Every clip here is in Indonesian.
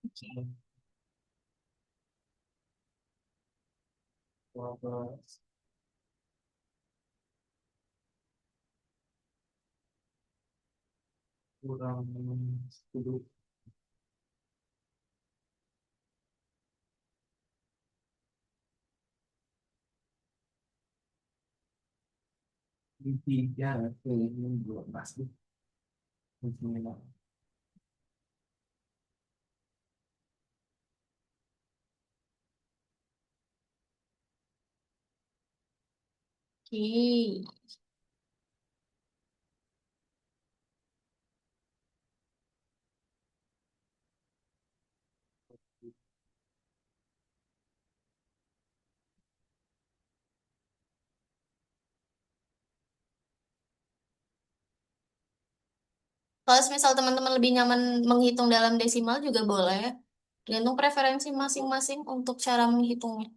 Oke. 12 kurang 10 3 kali 12. Bismillah. Oke. Kalau misal teman-teman lebih nyaman menghitung dalam desimal juga boleh. Tergantung preferensi masing-masing untuk cara menghitungnya.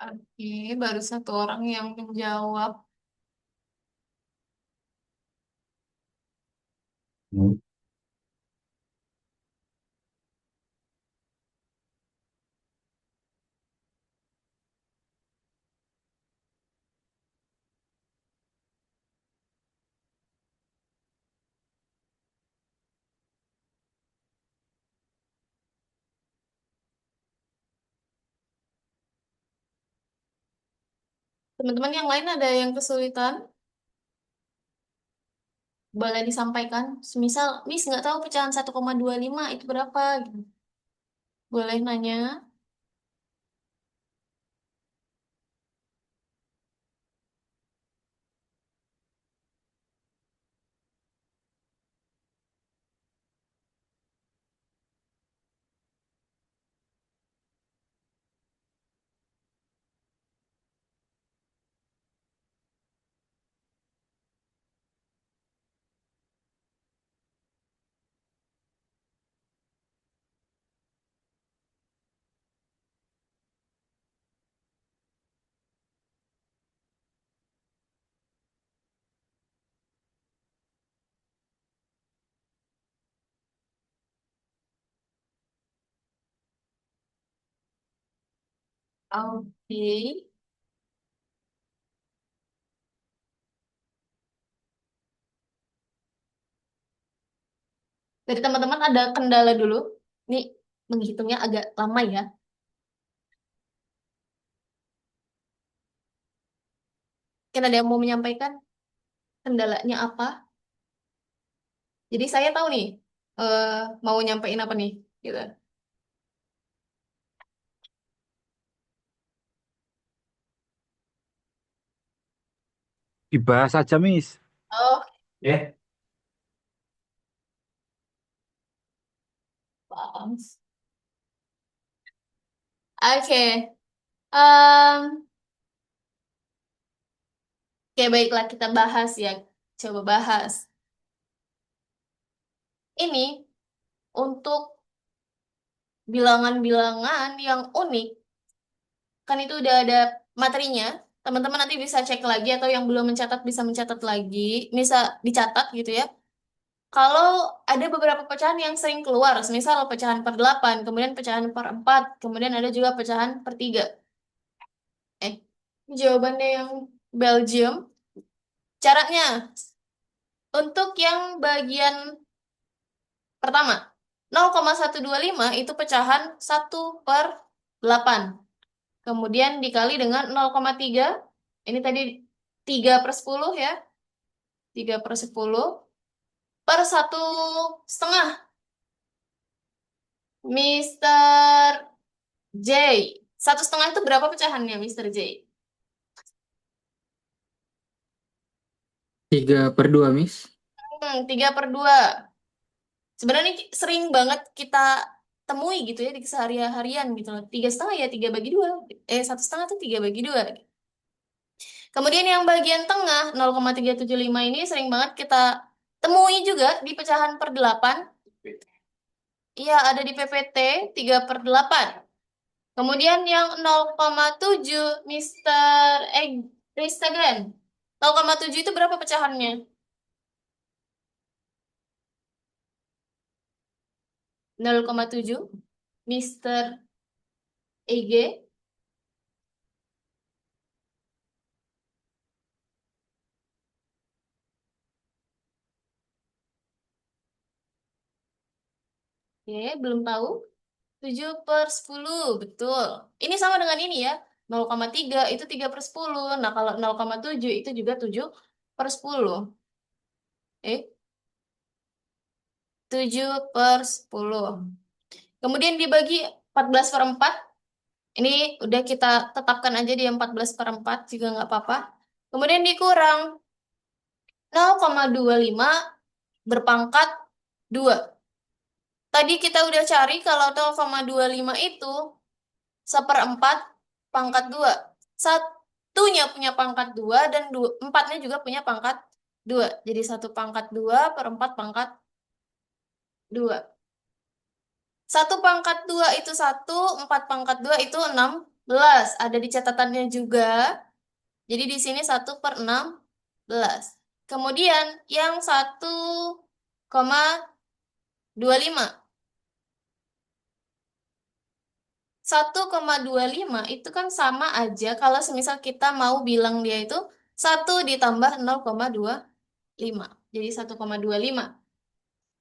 Oke, baru satu orang yang menjawab. Hmm. Teman-teman yang lain ada yang kesulitan, boleh disampaikan. Semisal, Miss nggak tahu pecahan 1,25 itu berapa, gitu. Boleh nanya. Oke. Dari teman-teman ada kendala dulu. Ini menghitungnya agak lama ya. Mungkin ada yang mau menyampaikan kendalanya apa? Jadi saya tahu nih, eh, mau nyampein apa nih, gitu. Dibahas saja, Miss. Oh, Ya, paham. Oke. Em, oke, baiklah kita bahas ya. Coba bahas. Ini untuk bilangan-bilangan yang unik, kan itu udah ada materinya. Teman-teman nanti bisa cek lagi atau yang belum mencatat bisa mencatat lagi. Bisa dicatat gitu ya. Kalau ada beberapa pecahan yang sering keluar, misal pecahan per 8, kemudian pecahan per 4, kemudian ada juga pecahan per 3. Eh, jawabannya yang Belgium. Caranya, untuk yang bagian pertama, 0,125 itu pecahan 1/8. Kemudian dikali dengan 0,3, ini tadi 3/10 ya, 3/10 per 1,5. Mister J. 1,5 itu berapa pecahannya, Mister J? 3/2, Miss. 3/2. Sebenarnya ini sering banget kita temui gitu ya di keseharian gitu loh. 3,5 ya 3/2. 1,5 tuh 3/2. Kemudian yang bagian tengah 0,375 ini sering banget kita temui juga di pecahan per 8. Iya, ada di PPT 3/8. Kemudian yang 0,7 Mister Instagram. 0,7 itu berapa pecahannya? 0,7 Mister EG. Oke, belum tahu. 7/10, betul. Ini sama dengan ini ya. 0,3 itu 3/10. Nah, kalau 0,7 itu juga 7/10. Eh, 7/10. Kemudian dibagi 14/4. Ini udah kita tetapkan aja di 14/4 juga nggak apa-apa. Kemudian dikurang 0,25 berpangkat 2. Tadi kita udah cari kalau 0,25 itu 1/4 pangkat 2. Satunya punya pangkat 2 dan empatnya juga punya pangkat 2. Jadi 1/2/4 pangkat 2. 1/2 itu 1, 4/2 itu 16. Ada di catatannya juga. Jadi di sini 1/16. Kemudian yang 1,25. 1,25 itu kan sama aja kalau semisal kita mau bilang dia itu 1 ditambah 0,25. Jadi 1,25.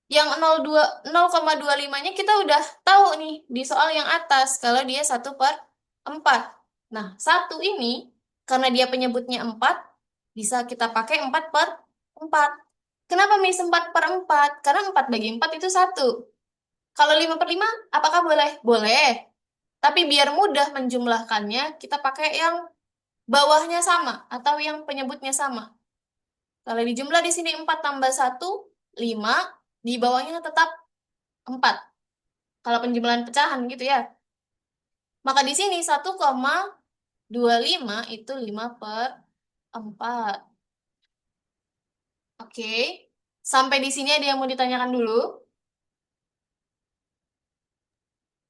Yang 0,25-nya kita udah tahu nih di soal yang atas kalau dia 1/4. Nah, 1 ini karena dia penyebutnya 4 bisa kita pakai 4/4. Kenapa mis 4/4? Karena 4 bagi 4 itu 1. Kalau 5/5 apakah boleh? Boleh. Tapi biar mudah menjumlahkannya, kita pakai yang bawahnya sama atau yang penyebutnya sama. Kalau dijumlah di sini 4 tambah 1, 5. Di bawahnya tetap 4. Kalau penjumlahan pecahan gitu ya. Maka di sini 1,25 itu 5/4. Oke. Sampai di sini ada yang mau ditanyakan dulu?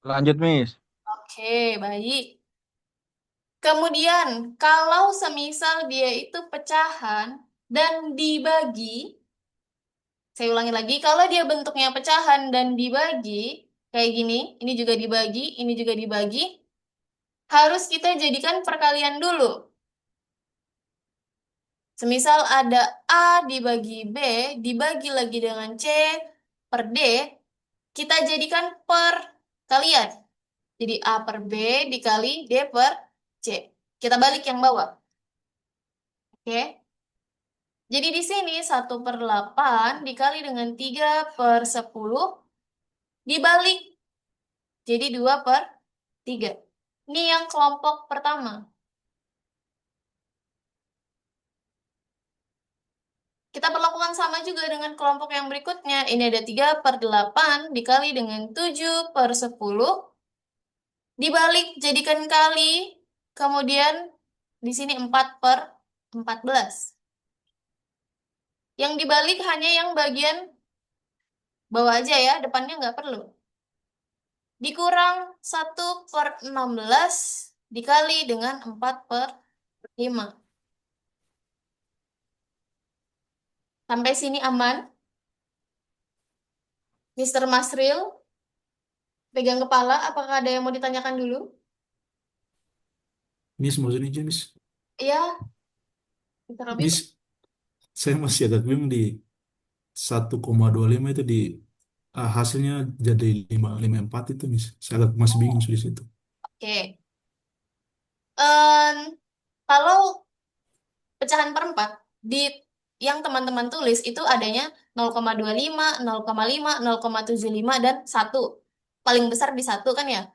Lanjut, Miss. Oke, baik. Kemudian, kalau semisal dia itu pecahan dan dibagi, saya ulangi lagi, kalau dia bentuknya pecahan dan dibagi, kayak gini, ini juga dibagi, ini juga dibagi, harus kita jadikan perkalian dulu. Semisal ada A dibagi B, dibagi lagi dengan C per D, kita jadikan perkalian. Jadi A per B dikali D per C. Kita balik yang bawah. Oke. Jadi di sini 1/8 dikali dengan 3/10 dibalik. Jadi 2/3. Ini yang kelompok pertama. Kita perlakukan sama juga dengan kelompok yang berikutnya. Ini ada 3/8 dikali dengan 7/10. Dibalik jadikan kali. Kemudian di sini 4/14. Yang dibalik hanya yang bagian bawah aja ya. Depannya nggak perlu. Dikurang 1/16 dikali dengan 4/5. Sampai sini aman? Mr. Masril, pegang kepala, apakah ada yang mau ditanyakan dulu? Miss, maksudnya aja, Miss. Iya, Mr. Robi. Miss, saya masih agak bingung di 1,25 itu hasilnya jadi 554 itu, Miss. Saya agak masih bingung di situ. Oke. Em, kalau pecahan per 4 di yang teman-teman tulis itu adanya 0,25, 0,5, 0,75 dan 1. Paling besar di 1 kan ya?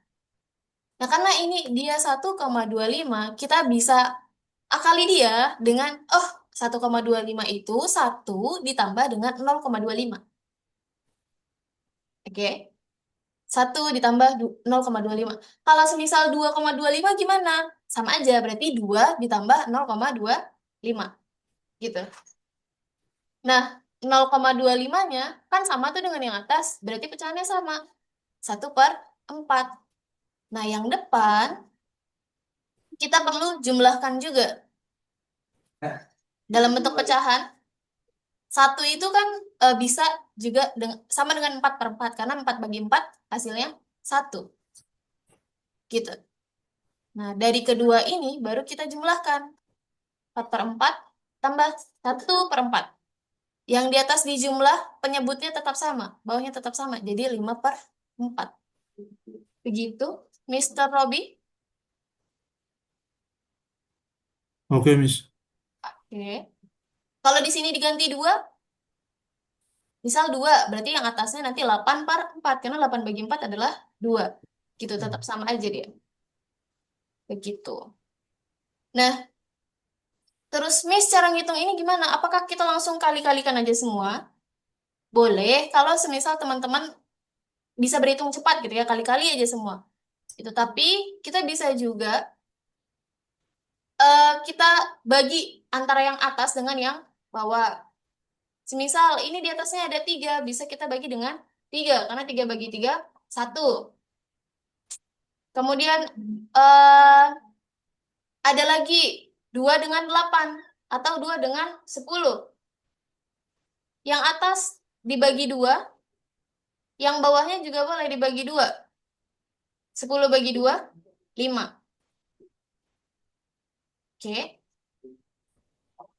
Nah, karena ini dia 1,25, kita bisa akali dia dengan 1,25 itu 1 ditambah dengan 0,25. Oke. 1 ditambah 0,25. Kalau semisal 2,25 gimana? Sama aja, berarti 2 ditambah 0,25. Gitu. Nah, 0,25-nya kan sama tuh dengan yang atas, berarti pecahannya sama. 1/4. Nah, yang depan kita perlu jumlahkan juga. Dalam bentuk pecahan, 1 itu kan bisa juga sama dengan 4/4, karena 4 bagi 4 hasilnya 1. Gitu. Nah, dari kedua ini baru kita jumlahkan. 4/4 tambah 1/4. Yang di atas dijumlah, penyebutnya tetap sama, bawahnya tetap sama, jadi 5/4. Begitu, Mr. Robi? Oke, Miss. Oke. Kalau di sini diganti 2, misal 2, berarti yang atasnya nanti 8/4, karena 8 bagi 4 adalah 2. Gitu, tetap sama aja dia. Begitu. Nah, terus Miss cara ngitung ini gimana? Apakah kita langsung kali-kalikan aja semua? Boleh, kalau semisal teman-teman bisa berhitung cepat gitu ya, kali-kali aja semua. Itu, tapi kita bisa juga kita bagi antara yang atas dengan yang bawah. Semisal ini di atasnya ada 3, bisa kita bagi dengan 3, karena 3 bagi 3, 1. Kemudian eh ada lagi 2 dengan 8, atau 2 dengan 10. Yang atas dibagi 2, yang bawahnya juga boleh dibagi 2. 10 bagi 2, 5. Oke.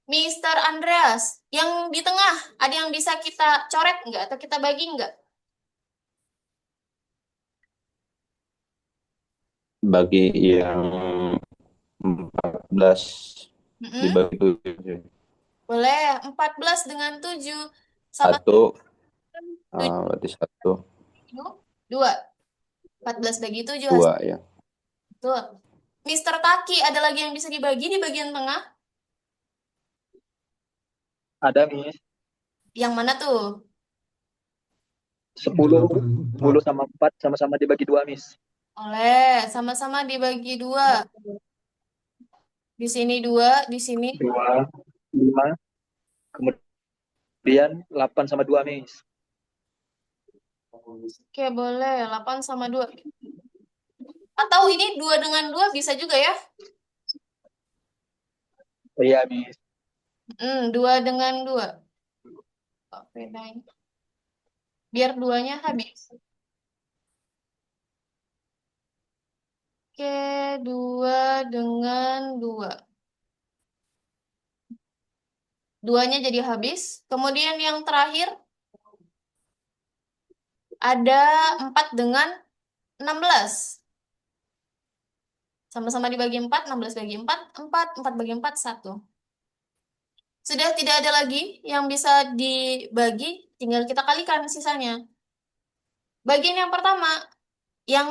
Mister Andreas, yang di tengah, ada yang bisa kita coret nggak? Atau kita bagi nggak? Bagi yang 14 Mm-mm. dibagi 7. Boleh, 14 dengan 7. Sama 1, 7, berarti 1, 2. 14 bagi 7 2 hasil. ya. Betul. Mister Taki, ada lagi yang bisa dibagi di bagian tengah? Ada, Miss. Yang mana tuh? 10, 8, 10 sama 4 sama-sama dibagi 2, Miss. Oleh, sama-sama dibagi 2. Di sini 2, di sini 2, 5, kemudian 8 sama 2, Miss. Oke, boleh. 8 sama 2. Atau ini 2 dengan 2 bisa juga ya? Oh iya, Miss. 2 dengan 2. Oke, baik. Biar 2-nya habis. Oke, 2 dengan 2. 2-nya jadi habis. Kemudian yang terakhir ada 4 dengan 16. Sama-sama dibagi 4, 16 bagi 4, 4, 4 bagi 4, 1. Sudah tidak ada lagi yang bisa dibagi, tinggal kita kalikan sisanya. Bagian yang pertama, yang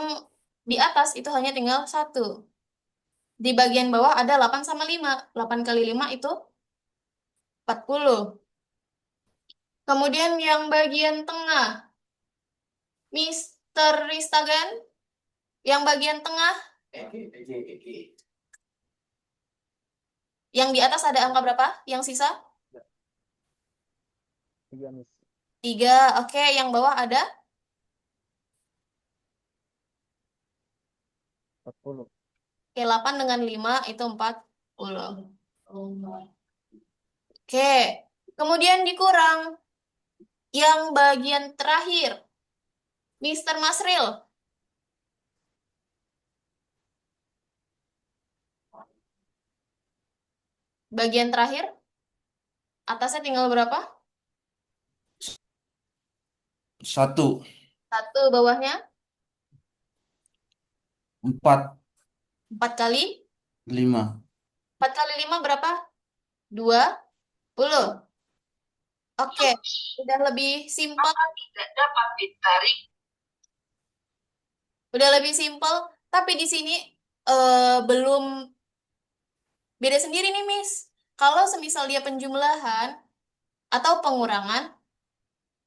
di atas itu hanya tinggal 1. Di bagian bawah ada 8 sama 5. 8 kali 5 itu 40. Kemudian yang bagian tengah, Mr. Ristagan, yang bagian tengah, yang di atas ada angka berapa? Yang sisa? 3, Miss. 3. Oke, yang bawah ada 40. Oke, 8 dengan 5 itu 40. Oke, kemudian dikurang yang bagian terakhir. Mister Masril, bagian terakhir, atasnya tinggal berapa? 1, 1, bawahnya 4, 4 kali. 5. 4 kali 5 berapa? 20. Oke, udah lebih simpel. Udah lebih simpel, tapi di sini belum beda sendiri nih, Miss. Kalau semisal dia penjumlahan atau pengurangan,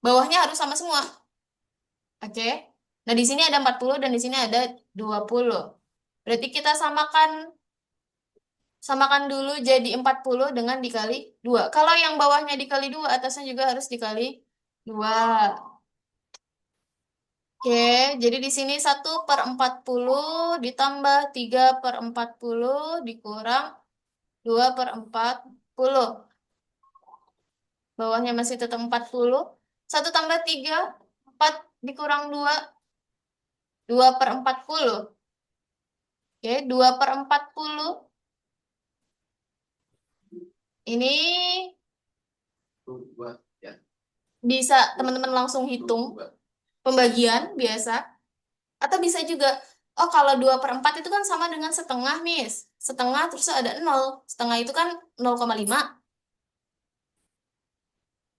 bawahnya harus sama semua. Oke. Nah, di sini ada 40 dan di sini ada 20. Berarti kita samakan dulu jadi 40 dengan dikali 2. Kalau yang bawahnya dikali 2, atasnya juga harus dikali 2. Oke, jadi di sini 1/40 ditambah 3/40 dikurang 2/40. Bawahnya masih tetap 40. 1 tambah 3, 4 dikurang 2, 2/40. Oke, 2/40. Ini Dua, ya. bisa teman-teman langsung hitung pembagian biasa. Atau bisa juga, oh kalau 2/4 itu kan sama dengan setengah, Miss. Setengah terus ada 0. Setengah itu kan 0,5.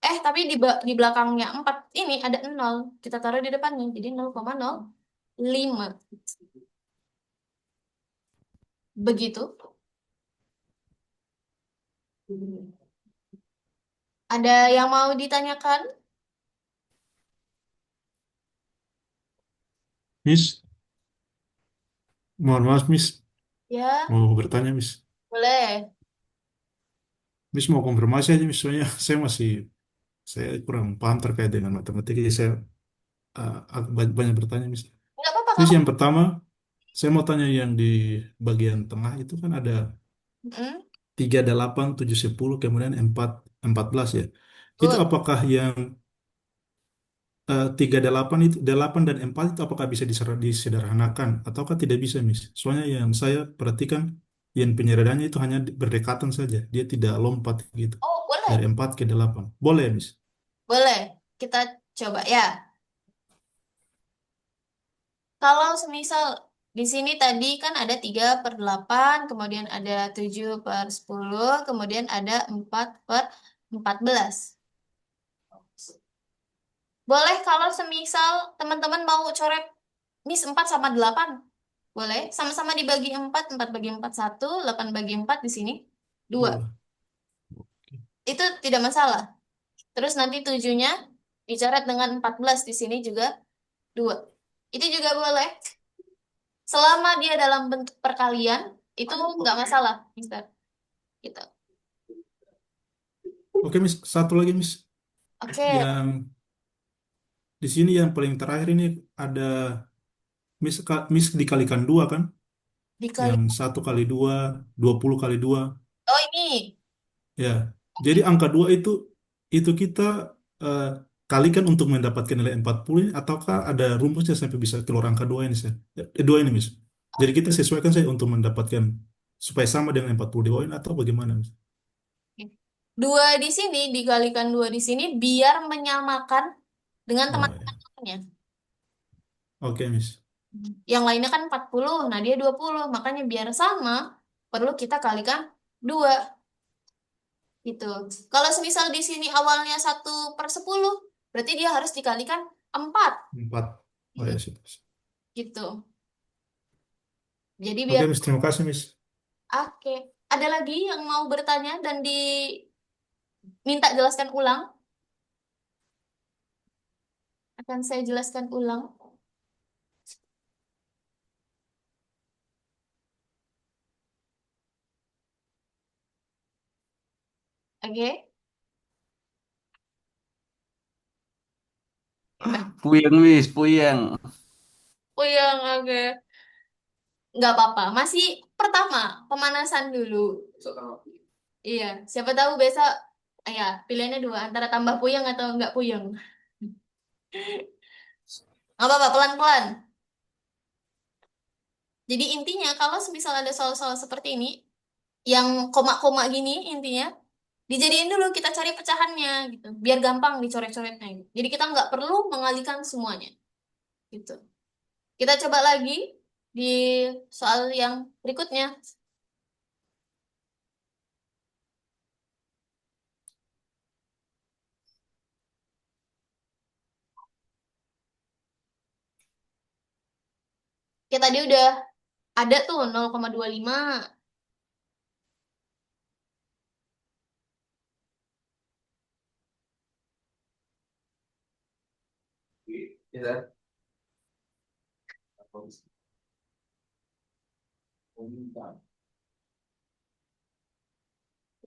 Tapi di belakangnya 4 ini ada 0. Kita taruh di depannya, jadi 0,05. Begitu. Ada yang mau ditanyakan? Miss, mohon maaf, Miss. Ya, Mau bertanya, Miss. boleh. Miss mau konfirmasi aja, Miss. Soalnya saya kurang paham terkait dengan matematika. Jadi saya banyak bertanya, Miss. Nggak apa-apa Miss, kamu. yang pertama, saya mau tanya yang di bagian tengah itu kan ada Mm-mm. 3, 8, 7, 10, kemudian 4, 14 ya. Itu Good. apakah yang 3, 8 itu 8 dan 4 itu apakah bisa disederhanakan ataukah tidak bisa, Miss? Soalnya yang saya perhatikan yang penyederhanaannya itu hanya berdekatan saja, dia tidak lompat gitu Oh, boleh. dari 4 ke 8. Boleh, Miss? Boleh. Kita coba ya. Kalau semisal di sini tadi kan ada 3/8, kemudian ada 7/10, kemudian ada 4/14. Boleh kalau semisal teman-teman mau coret Miss 4 sama 8. Boleh. Sama-sama dibagi 4, 4 bagi 4 1, 8 bagi 4 di sini 2. Boleh. Itu tidak masalah. Terus nanti 7-nya dicoret dengan 14 di sini juga 2. Itu juga boleh. Selama dia dalam bentuk perkalian, itu nggak masalah, Mister. Gitu. Oke, Miss. Satu lagi, Miss. Oke, Yang di sini yang paling terakhir ini ada Miss dikalikan 2 kan? dikali. Yang 1 kali 2, 20 kali 2. Oh, ini. Ya, jadi angka 2 itu kita eh, kalikan untuk mendapatkan nilai 40 ini, ataukah ada rumusnya sampai bisa keluar angka 2 ini, saya? 2 ini, Miss. Jadi kita sesuaikan saya untuk mendapatkan supaya sama dengan 40 di bawah ini atau bagaimana, Miss? 2 di sini dikalikan 2 di sini biar menyamakan dengan Oh, ya. teman-teman lainnya. Oke, Miss. Yang lainnya kan 40, nah dia 20. Makanya biar sama, perlu kita kalikan 2. Gitu. Kalau semisal di sini awalnya 1/10, berarti dia harus dikalikan 4. 4. Oh ya, siap. Gitu. Jadi Oke, biar, Miss. Terima kasih, Miss. oke. Ada lagi yang mau bertanya dan diminta jelaskan ulang? Akan saya jelaskan ulang. Oke. Puyeng, Miss, puyeng. Oh ya, oke. Nggak apa-apa. Masih pertama, pemanasan dulu. Iya, siapa tahu besok, ya, pilihannya 2, antara tambah puyeng atau nggak puyeng. Nggak apa-apa, pelan-pelan. Jadi intinya kalau misal ada soal-soal seperti ini, yang koma-koma gini intinya, dijadiin dulu kita cari pecahannya gitu. Biar gampang dicoret-coretnya gitu. Jadi kita nggak perlu mengalihkan semuanya gitu. Kita coba lagi di soal yang berikutnya. Ya tadi udah ada tuh 0,25. Kita minta.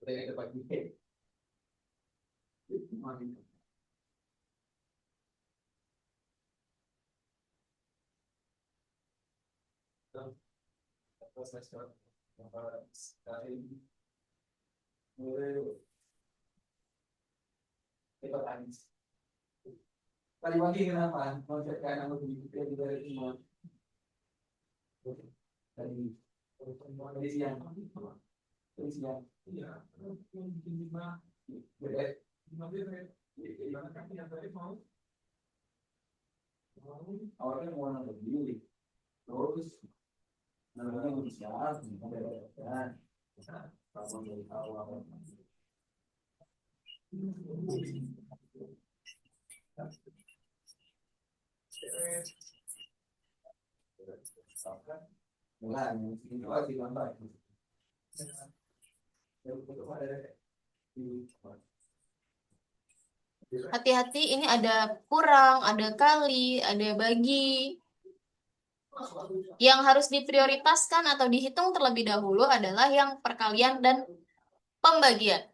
Kita pakai. Tadi pagi kenapa? Mau cek nama begitu dari semua. Tadi tadi siang. Tadi siang. Iya. Beres. Gimana kan yang tadi mau? Awalnya mau nonton dulu. Terus namanya mau siap, ada kalau dari awal. Mulai, ini lagi lambat. Hati-hati, ini ada kurang, ada kali, ada bagi. Yang harus diprioritaskan atau dihitung terlebih dahulu adalah yang perkalian dan pembagian.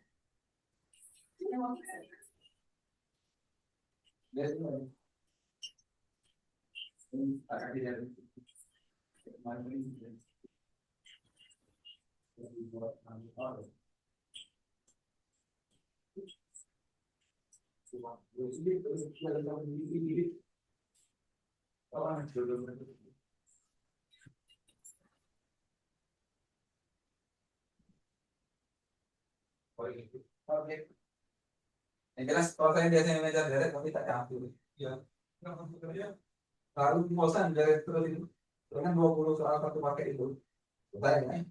Oke. Yang jelas kalau saya biasanya mengejar deret tapi tak campur. Ya. Lalu bosan deret terus itu. Dengan 20 soal satu paket itu. Saya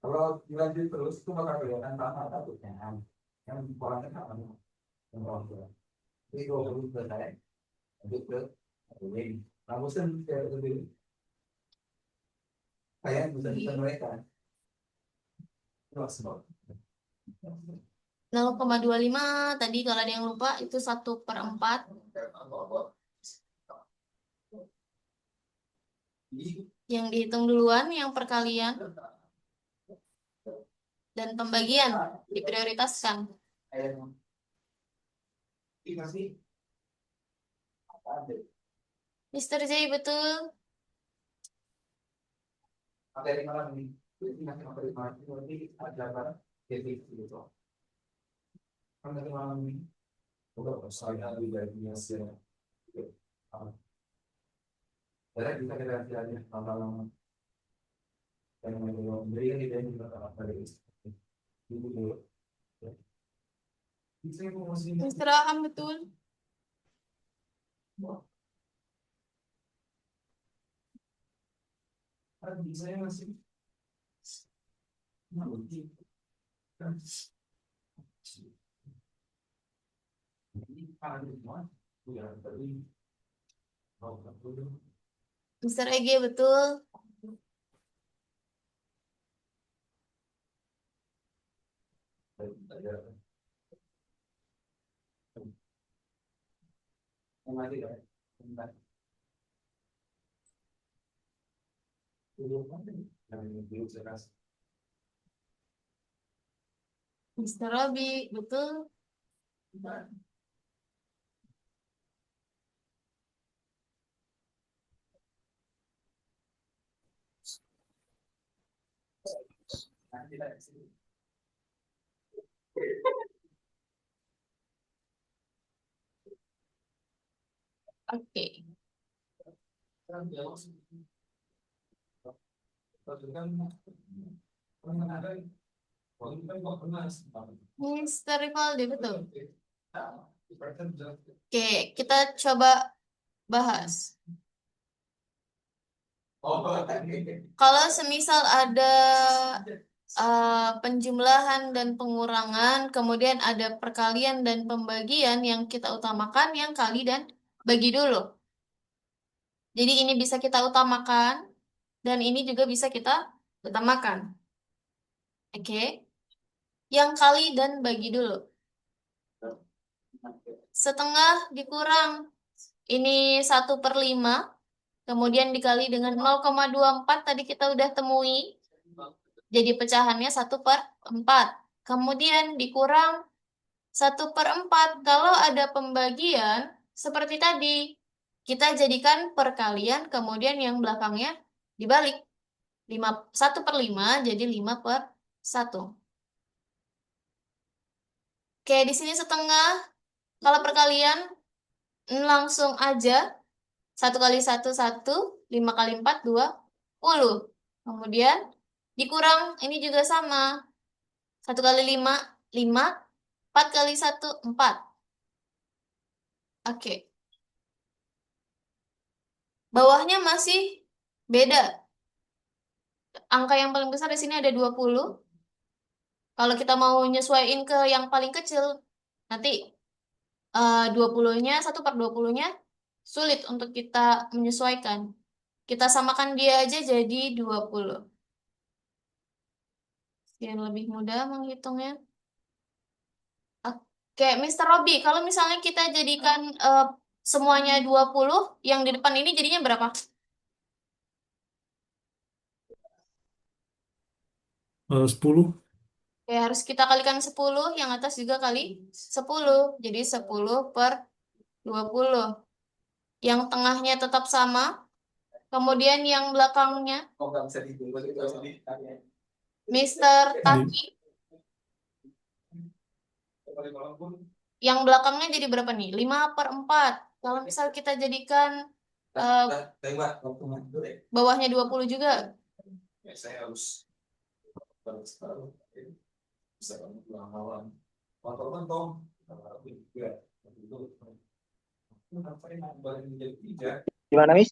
kalau dilanjut terus itu bakal kelihatan sama takutnya. Yang orangnya sama. Yang orang tua. Jadi kalau perlu selesai, lanjut ke lain. Nah, bosan kayak lebih kayak bosan mereka. Terus 0,25 tadi kalau ada yang lupa itu 1/4. Yang dihitung duluan yang perkalian dan pembagian diprioritaskan. Mr. J betul. Materi malam ini itu masih materi malam ini nanti ada barang jadi gitu. Materi malam ini udah saya dari biasa. Jadi kita lihat aja malam yang beri ini dan juga materi itu dulu. Bisa masih Mr. Aham betul. bisa masih Mr. EG betul. Mr. Robi betul. Oke. Mr. Rivaldi, betul. Oke, kita coba bahas. Kalau semisal ada penjumlahan dan pengurangan, kemudian ada perkalian dan pembagian, yang kita utamakan yang kali dan bagi dulu. Jadi ini bisa kita utamakan, dan ini juga bisa kita utamakan. Oke, yang kali dan bagi dulu. Setengah dikurang, ini 1/5, kemudian dikali dengan 0,24, tadi kita udah temui. Jadi pecahannya 1/4. Kemudian dikurang 1/4. Kalau ada pembagian, seperti tadi, kita jadikan perkalian, kemudian yang belakangnya dibalik. 1/5 jadi 5/1. Oke, di sini setengah. Kalau perkalian, langsung aja. 1 kali 1, 1. 5 kali 4, 20. Kemudian dikurang, ini juga sama. 1 kali 5, 5. 4 kali 1, 4. Oke. Bawahnya masih beda. Angka yang paling besar di sini ada 20. Kalau kita mau nyesuaiin ke yang paling kecil, nanti 20-nya, 1/20-nya sulit untuk kita menyesuaikan. Kita samakan dia aja jadi 20. Biar lebih mudah menghitungnya. Oke, Mr. Robby, kalau misalnya kita jadikan semuanya 20, yang di depan ini jadinya berapa? 10. Oke, harus kita kalikan 10, yang atas juga kali 10. Jadi 10/20. Yang tengahnya tetap sama, kemudian yang belakangnya, Mr. Taki, yang belakangnya jadi berapa nih? 5/4. Kalau misal kita jadikan bawahnya 20 juga. Saya harus bisa lawan Gimana, Miss?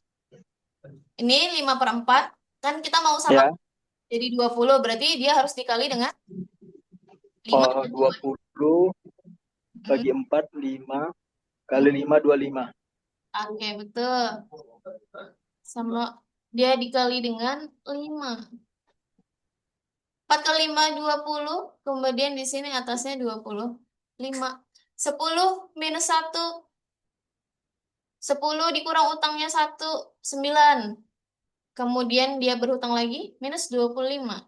Ini 5/4. Kan kita mau sama Ya. jadi 20, berarti dia harus dikali dengan 5. Oh, 20 bagi 4, 5. Kali 5, 25. Oke, betul. Sama dia dikali dengan 5. 4 kali 5, 20. Kemudian di sini atasnya 25. 10 minus 1. 10 dikurang utangnya 1, 9. Kemudian dia berhutang lagi, minus 25.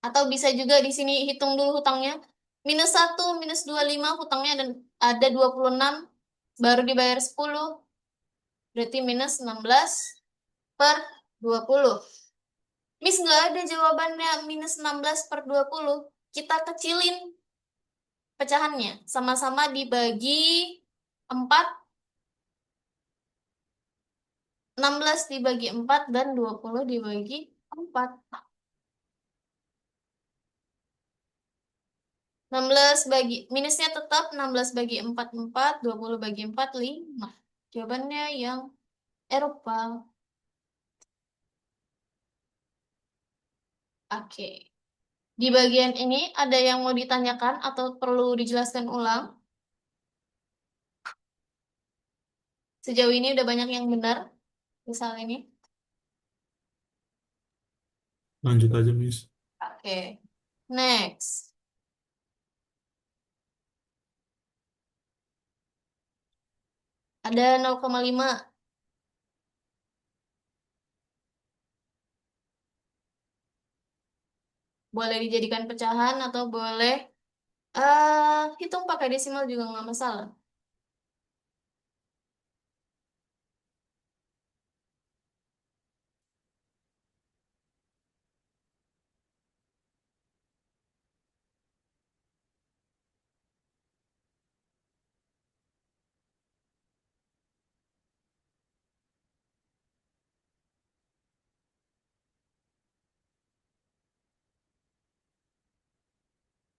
Atau bisa juga di sini hitung dulu hutangnya. Minus 1, minus 25, hutangnya ada 26. Baru dibayar 10. Berarti minus 16/20. Miss, nggak ada jawabannya minus 16/20. Kita kecilin pecahannya. Sama-sama dibagi 4. 16 dibagi 4 dan 20 dibagi 4. 16 bagi, minusnya tetap 16 bagi 4, 4. 20 bagi 4, 5. Jawabannya yang Eropa. Oke. Di bagian ini ada yang mau ditanyakan atau perlu dijelaskan ulang? Sejauh ini udah banyak yang benar, misal ini. Lanjut aja, Miss. Oke. Next. Ada 0,5. Boleh dijadikan pecahan atau boleh hitung pakai desimal juga nggak masalah.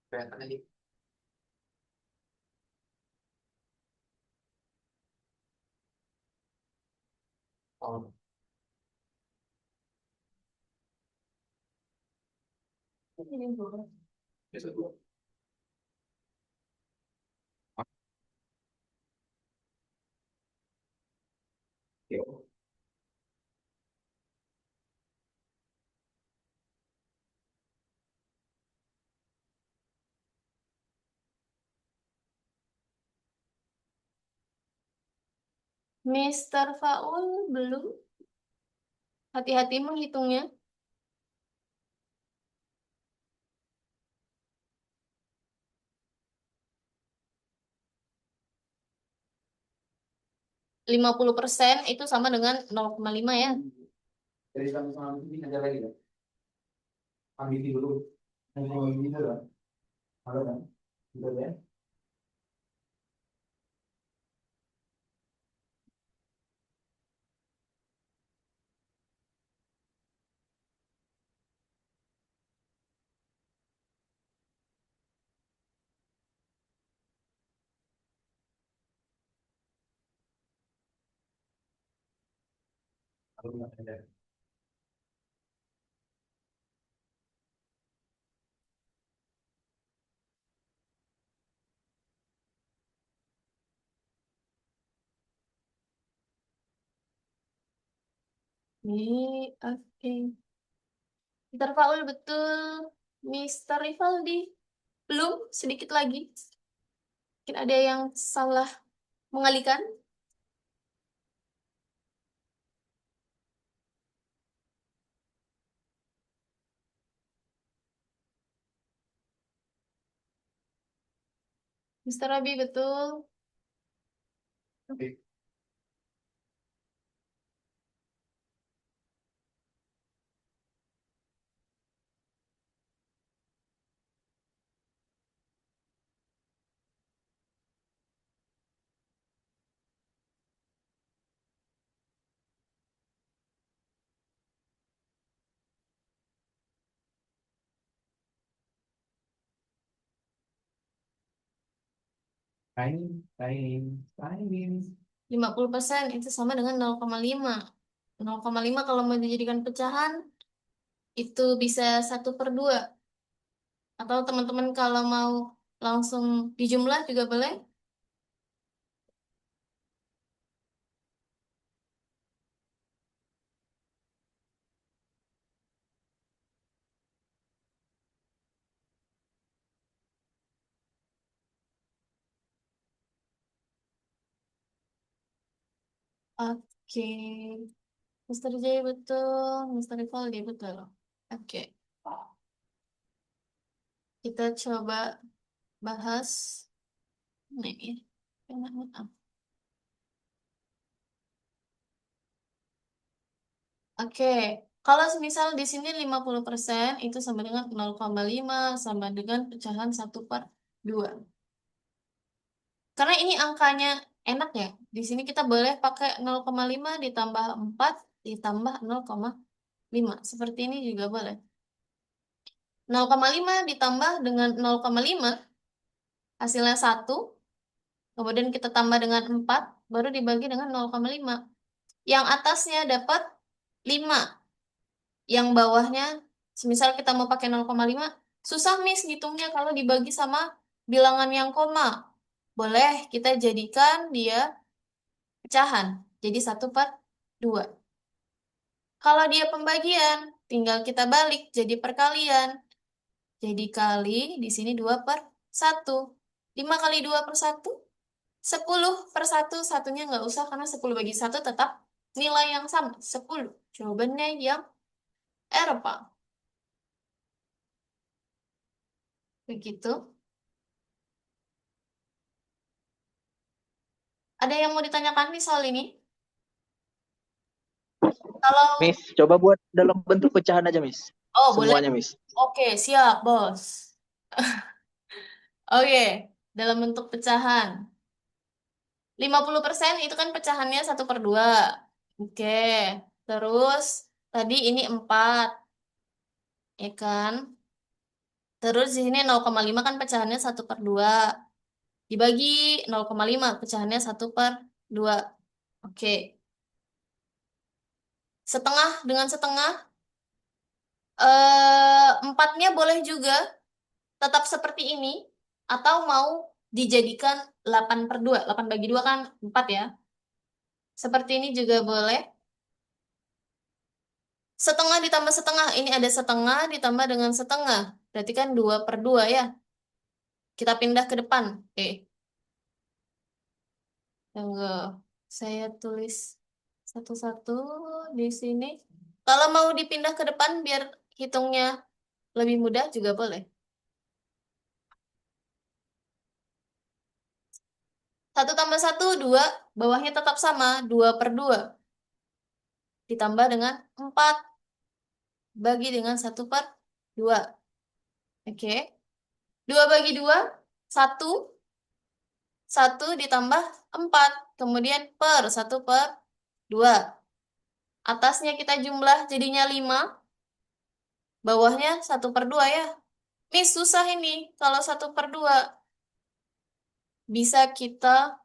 Kelihatan lagi. Oh, besok dua. Yo. Mister Faul belum. Hati-hati menghitungnya. 50% itu sama dengan 0,5 ya. Jadi kami sama ini aja lagi ya. Ambil dulu. Yang ini dulu. Halo kan? Gitu ya. Halo kan? Ada. Ini oke. Mister Faul betul. Mister Rivaldi belum. Sedikit lagi. Mungkin ada yang salah mengalihkan. Mister Rabi betul. Oke. Timing. 50% itu sama dengan 0,5. 0,5 kalau mau dijadikan pecahan itu bisa 1/2. Atau teman-teman kalau mau langsung dijumlah juga boleh. Oke. Mister J betul. Mister Rivaldi betul. Oke. Kita coba bahas. Nah, ini. Oke, kalau misal di sini 50% itu sama dengan 0,5 sama dengan pecahan 1/2. Karena ini angkanya enak ya. Di sini kita boleh pakai 0,5 ditambah 4 ditambah 0,5. Seperti ini juga boleh. 0,5 ditambah dengan 0,5 hasilnya 1. Kemudian kita tambah dengan 4 baru dibagi dengan 0,5. Yang atasnya dapat 5. Yang bawahnya, semisal kita mau pakai 0,5, susah Miss ngitungnya kalau dibagi sama bilangan yang koma. Boleh kita jadikan dia pecahan, jadi 1/2. Kalau dia pembagian, tinggal kita balik jadi perkalian. Jadi kali di sini 2/1. 5 kali 2/1, 10/1. Satunya nggak usah karena 10 bagi 1 tetap nilai yang sama, 10. Jawabannya yang Eropa. Begitu. Ada yang mau ditanyakan nih soal ini? Kalau Miss, coba buat dalam bentuk pecahan aja, Miss. oh boleh. Semuanya, Miss. Oke, siap, Bos. Oke, dalam bentuk pecahan. 50% itu kan pecahannya 1/2. Oke. Terus tadi ini 4. Ya kan? Terus di sini 0,5 kan pecahannya 1/2. Dibagi 0,5 pecahannya 1/2. Oke. Setengah dengan setengah. Empatnya boleh juga tetap seperti ini. Atau mau dijadikan 8/2. 8/2 kan 4 ya. Seperti ini juga boleh. Setengah ditambah setengah. Ini ada setengah ditambah dengan setengah. Berarti kan 2/2 ya. Kita pindah ke depan. Oke. Tunggu. Saya tulis satu-satu di sini. Kalau mau dipindah ke depan biar hitungnya lebih mudah juga boleh. 1 tambah 1, 2. Bawahnya tetap sama. 2/2. Ditambah dengan 4. Bagi dengan 1/2. Oke. 2 bagi 2. 1. 1 ditambah 4. Kemudian per 1/2. Atasnya kita jumlah jadinya 5. Bawahnya 1/2 ya. Ini susah ini. Kalau 1/2. Bisa kita...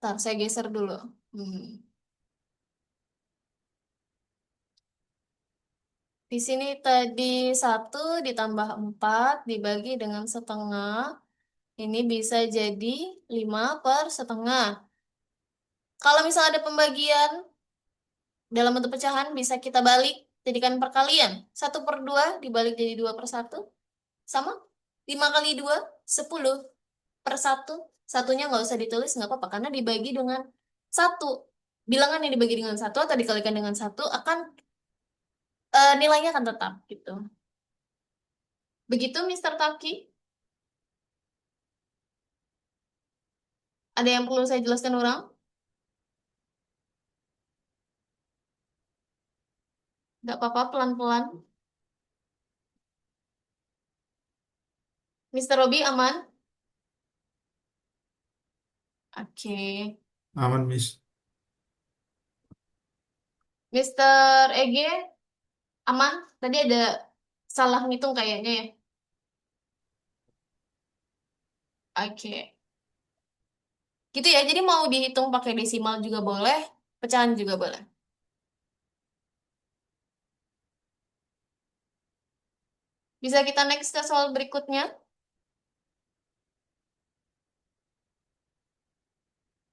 Ntar, saya geser dulu. Di sini tadi 1 ditambah 4 dibagi dengan setengah. Ini bisa jadi 5/1. Kalau misalnya ada pembagian dalam bentuk pecahan, bisa kita balik jadikan perkalian. 1/2 dibalik jadi 2/1. Sama 5 kali 2, 10/1. Satunya nggak usah ditulis, nggak apa-apa. Karena dibagi dengan 1. Bilangan yang dibagi dengan 1 atau dikalikan dengan 1 akan nilainya akan tetap gitu. Begitu Mr. Taki? Ada yang perlu saya jelaskan ulang? Nggak apa-apa, pelan-pelan. Mr. Robi aman? Oke. Aman, Miss. Mr. Ege aman? Tadi ada salah ngitung kayaknya ya. Oke. Gitu ya, jadi mau dihitung pakai desimal juga boleh, pecahan juga boleh. Bisa kita next ke soal berikutnya?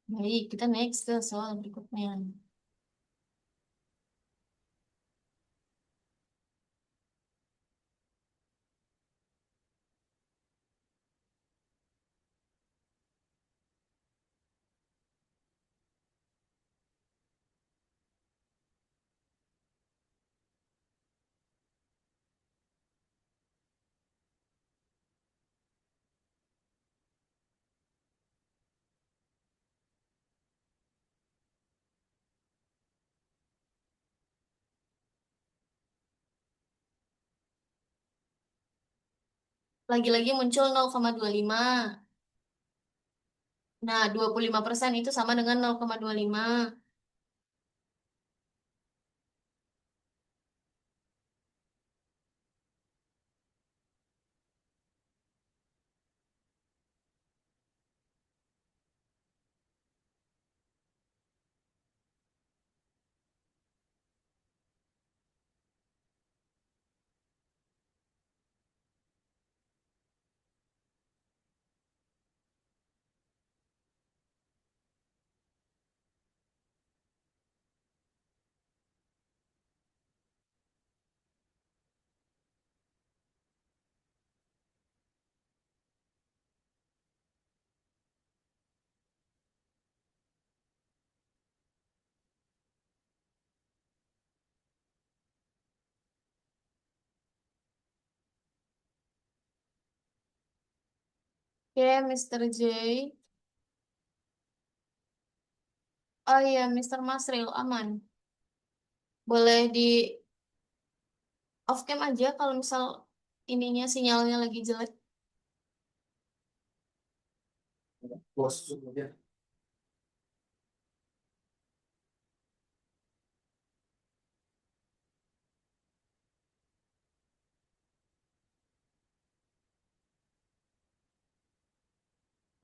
Baik, kita next ke soal berikutnya. Lagi-lagi muncul 0,25. Nah, 25% itu sama dengan 0,25. Oke, Mr. J. Oh iya, Mr. Masril, aman. Boleh di off cam aja kalau misal ininya sinyalnya lagi jelek. Bos, kemudian.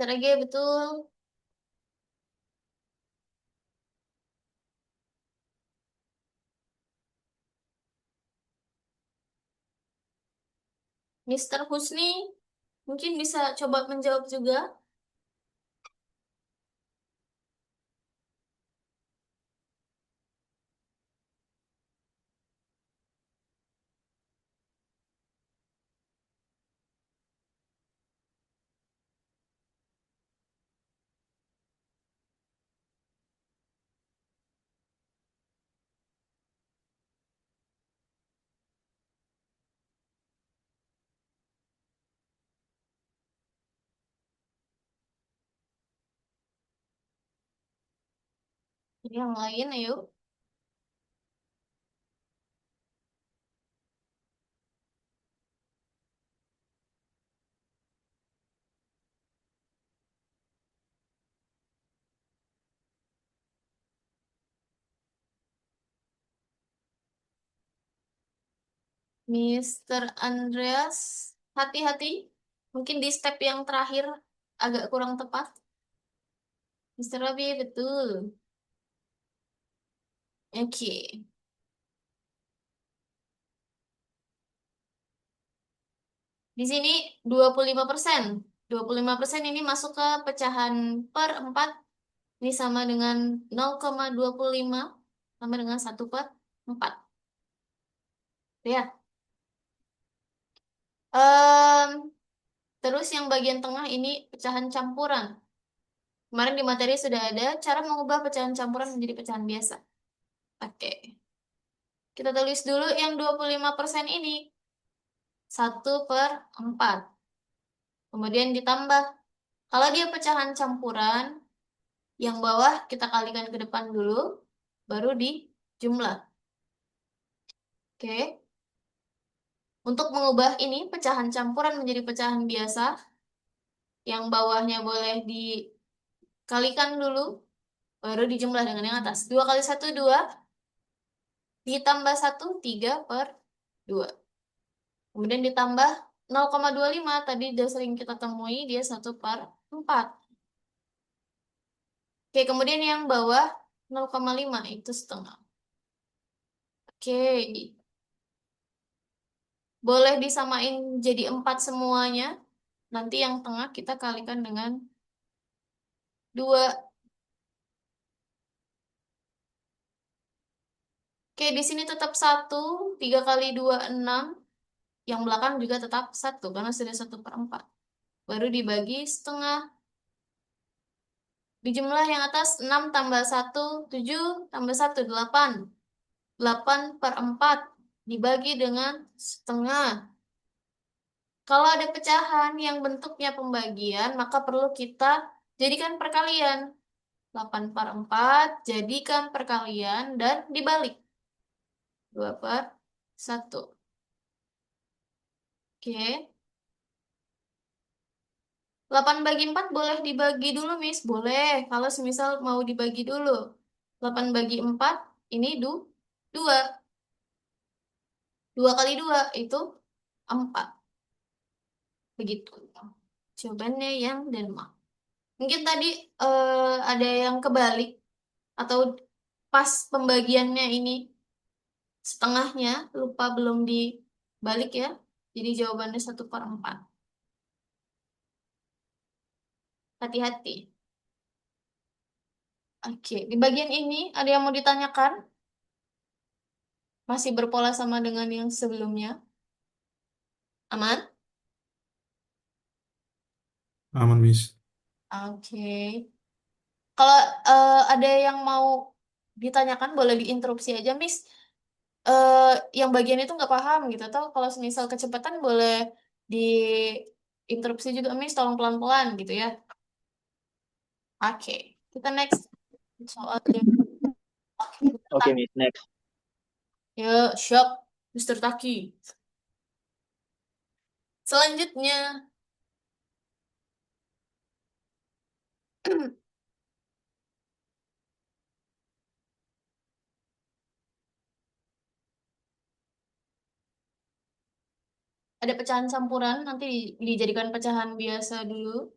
Mister Ege, betul. Mister Husni, mungkin bisa coba menjawab juga. Yang lain, ayo. Mister Andreas, hati-hati. Mungkin di step yang terakhir agak kurang tepat. Mister Rabi, betul. Oke. Di sini 25%. 25% ini masuk ke pecahan per 4. Ini sama dengan 0,25 sama dengan 1 per 4. Ya. Em, terus yang bagian tengah ini pecahan campuran. Kemarin di materi sudah ada cara mengubah pecahan campuran menjadi pecahan biasa. Oke. Kita tulis dulu yang 25% ini. 1 per 4. Kemudian ditambah. Kalau dia pecahan campuran, yang bawah kita kalikan ke depan dulu, baru dijumlah. Oke. Untuk mengubah ini pecahan campuran menjadi pecahan biasa, yang bawahnya boleh dikalikan dulu, baru dijumlah dengan yang atas. 2 kali 1, 2. Ditambah 1, 3 per 2. Kemudian ditambah 0,25, tadi udah sering kita temui, dia 1 per 4. Oke, kemudian yang bawah 0,5 itu setengah. Oke, boleh disamain jadi 4 semuanya. Nanti yang tengah kita kalikan dengan 2. Oke, di sini tetap 1. 3 kali 2, 6. Yang belakang juga tetap 1, karena sudah 1 per 4. Baru dibagi setengah. Dijumlah yang atas 6 tambah 1, 7 tambah 1, 8. 8 per 4 dibagi dengan setengah. Kalau ada pecahan yang bentuknya pembagian, maka perlu kita jadikan perkalian. 8 per 4 jadikan perkalian dan dibalik. 2 per 1. Oke. 8 bagi 4 boleh dibagi dulu, Miss. Boleh, kalau semisal mau dibagi dulu. 8 bagi 4, ini 2. 2 kali 2 itu 4. Begitu. Jawabannya yang Denmark. Mungkin tadi ada yang kebalik atau pas pembagiannya ini setengahnya lupa belum dibalik ya. Jadi jawabannya 1 per 4. Hati-hati. Oke, di bagian ini ada yang mau ditanyakan? Masih berpola sama dengan yang sebelumnya? Aman? Aman, Miss. Oke. Kalau ada yang mau ditanyakan boleh diinterupsi aja, Miss. Yang bagian itu nggak paham gitu. Atau kalau misal kecepatan boleh diinterupsi juga, Miss. Tolong pelan-pelan gitu ya. Oke. Kita next soal Oke, Miss. Next. ya, siap, Mr. Taki. Selanjutnya, ada pecahan campuran, nanti dijadikan pecahan biasa dulu.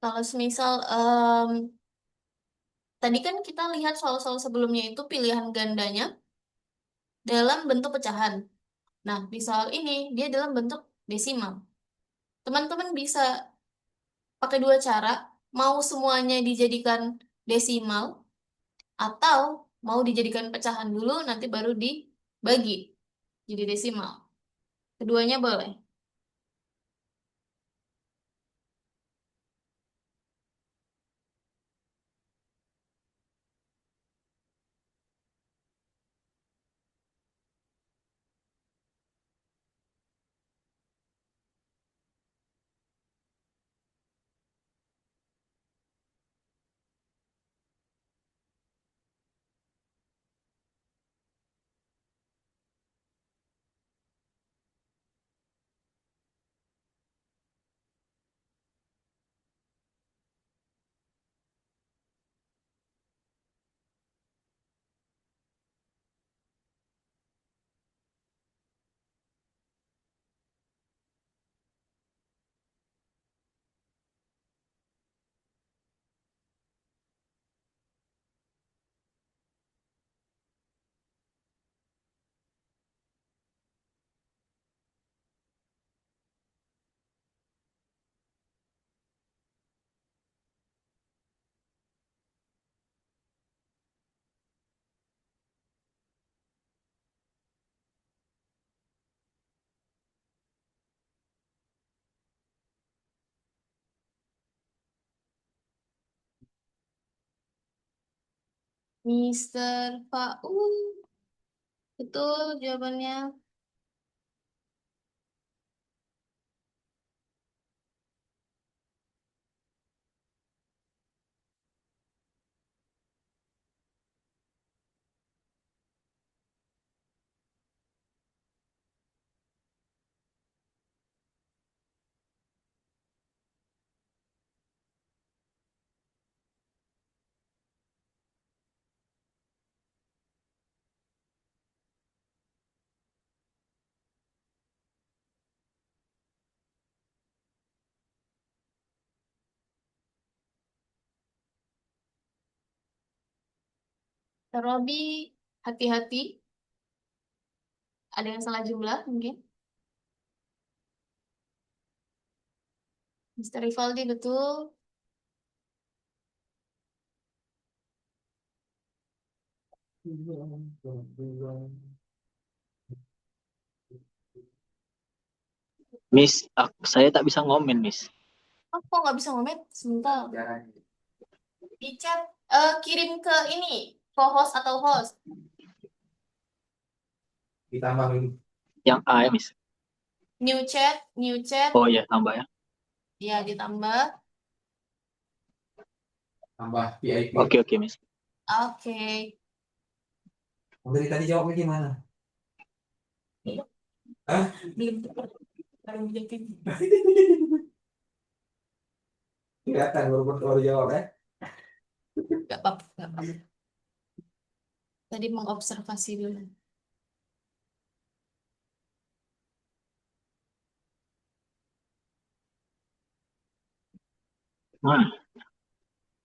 Kalau semisal tadi kan kita lihat soal-soal sebelumnya itu pilihan gandanya dalam bentuk pecahan. Nah, di soal ini dia dalam bentuk desimal. Teman-teman bisa pakai dua cara, mau semuanya dijadikan desimal atau mau dijadikan pecahan dulu nanti baru dibagi jadi desimal. Keduanya boleh. Mister Faul, betul jawabannya. Mister Robi, hati-hati. Ada yang salah jumlah mungkin. Mister Rivaldi betul. Miss, saya tak bisa ngomen, Miss. Oh, kok nggak bisa ngomen? Sebentar. Di chat, kirim ke ini, co-host atau host. Ditambah lagi. Yang A ya, Miss. New chat, new chat. Oh iya, tambah ya. Ya, ditambah. Tambah VIP. Oke, Miss. Oke. Dari tadi jawabnya gimana? Hah? Belum baru jawabin. Kelihatan baru jawab ya. Gak apa-apa, gak apa-apa. Tadi mengobservasi dulu. Nah,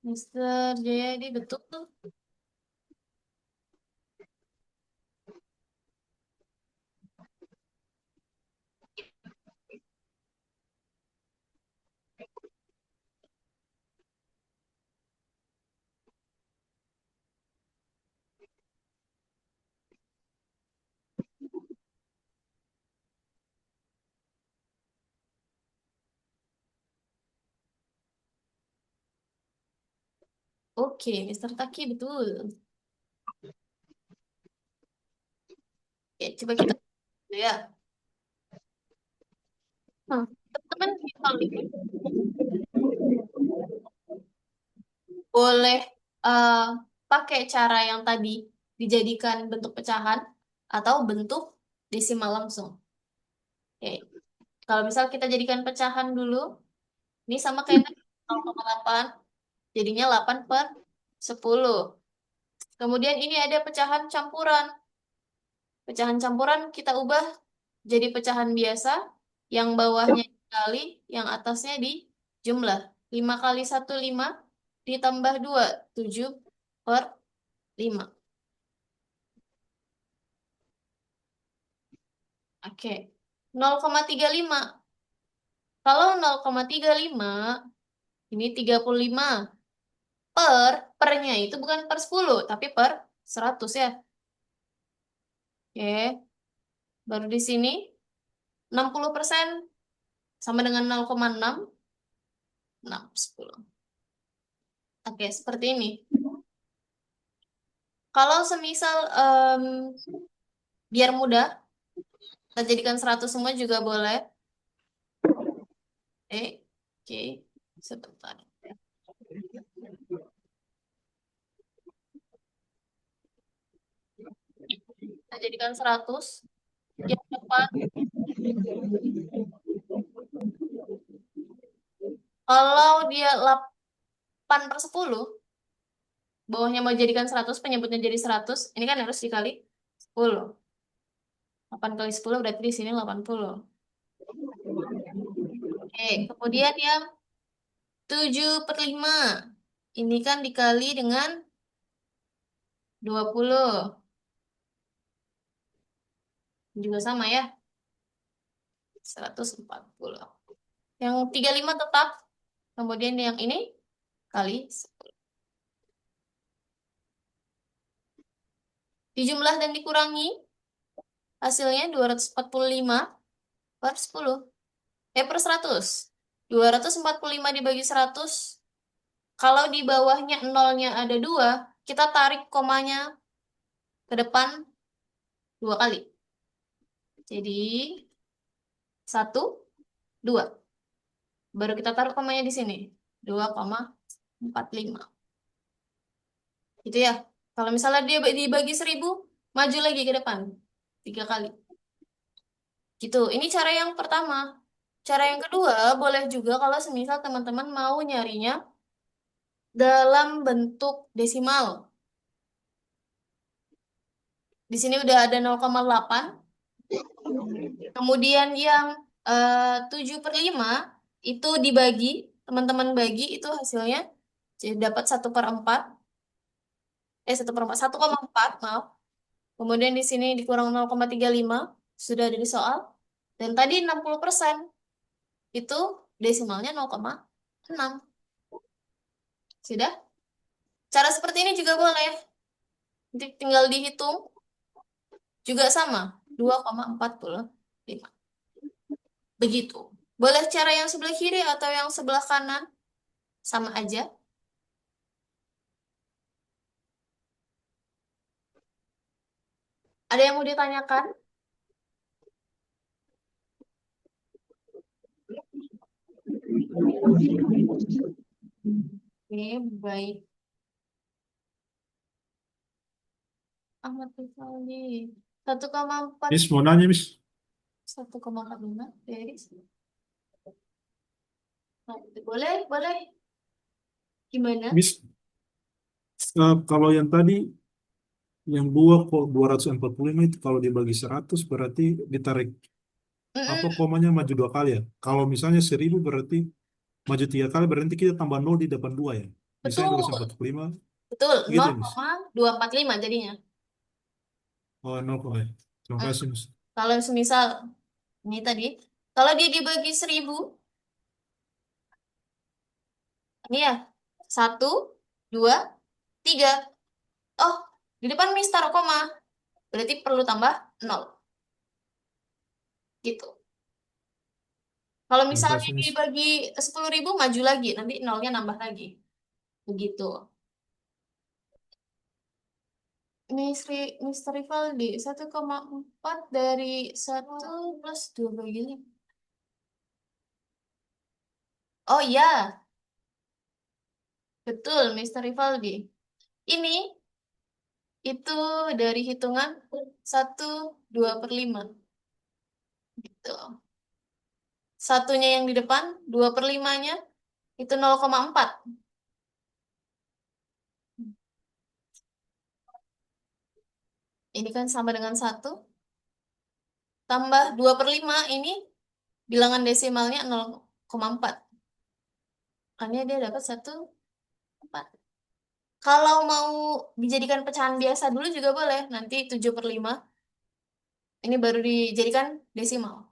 Mister Jayadi betul tuh. Oke, Mister Taki betul. Oke, coba kita ya. Teman-teman bisa boleh eh, pakai cara yang tadi dijadikan bentuk pecahan atau bentuk desimal langsung. Oke. Kalau misal kita jadikan pecahan dulu, ini sama kayak tadi 0,8, jadinya 8/10. Kemudian ini ada pecahan campuran. Pecahan campuran kita ubah jadi pecahan biasa, yang bawahnya dikali, yang atasnya dijumlah. 5 kali 1, 5. Ditambah 2, 7/5. Oke. 0,35. Kalau 0,35, ini 35. Pernya itu bukan per 10, tapi per 100 ya. Oke. Baru di sini 60% sama dengan 0,6. 6, 10. Oke, seperti ini. Kalau semisal biar mudah, kita jadikan 100 semua juga boleh. Oke, sebentar. Kita jadikan 100. Yang depan, kalau dia 8/10, bawahnya mau jadikan 100, penyebutnya jadi 100, ini kan harus dikali 10. 8 kali 10 berarti di sini 80. Oke, kemudian yang 7/5. Ini kan dikali dengan 20. Juga sama ya, 140. Yang 35 tetap. Kemudian yang ini kali 10. Dijumlah dan dikurangi. Hasilnya 245/10. Per 100. 245 dibagi 100. Kalau di bawahnya nolnya ada 2, kita tarik komanya ke depan 2 kali. Jadi 1, 2. Baru kita taruh komanya di sini. 2,45. Gitu ya. Kalau misalnya dia dibagi 1000, maju lagi ke depan 3 kali. Gitu. Ini cara yang pertama. Cara yang kedua, boleh juga kalau semisal teman-teman mau nyarinya dalam bentuk desimal. Di sini udah ada 0,8. Kemudian yang 7/5 itu dibagi, teman-teman bagi itu hasilnya jadi dapat 1/4. 1/4, 1,4, maaf. Kemudian di sini dikurang 0,35, sudah ada di soal. Dan tadi 60%, itu desimalnya 0,6. Sudah? Cara seperti ini juga boleh. Nanti tinggal dihitung. Juga sama, 2,45. Begitu. Boleh cara yang sebelah kiri atau yang sebelah kanan. Sama aja. Ada yang mau ditanyakan? Oke, baik. Ahmad Rizali. 1,4. Miss, mau nanya, Miss. 1,45 dari Nah, boleh, boleh. Gimana? Miss, kalau yang tadi, yang 2,245 itu kalau dibagi 100 berarti ditarik apa Mm-mm, komanya maju 2 kali ya. Kalau misalnya 1000 berarti maju 3 kali berarti kita tambah 0 di depan 2 ya. Misalnya betul, 245 betul. gitu ya, Miss. 0,245 jadinya. Oh, 0 kali. Terima Mm. kasih, Miss. Kalau semisal ini tadi, kalau dia dibagi 1000, ini ya, 1, 2, 3. Oh, di depan Miss taruh koma. Berarti perlu tambah 0. Gitu. Kalau Terima misalnya kasih, Miss. dibagi 10.000, maju lagi. Nanti nolnya nambah lagi. Begitu. Mr. Rivaldi, 1,4 dari 1 plus 2 bagi 5. Oh iya, betul Mr. Rivaldi. Ini itu dari hitungan 1/2/5. Gitu. Satunya yang di depan, 2/5-nya itu 0,4. Ini kan sama dengan 1. Tambah 2/5 ini bilangan desimalnya 0,4. Makanya dia dapat 1/4. Kalau mau dijadikan pecahan biasa dulu juga boleh. Nanti 7/5. Ini baru dijadikan desimal.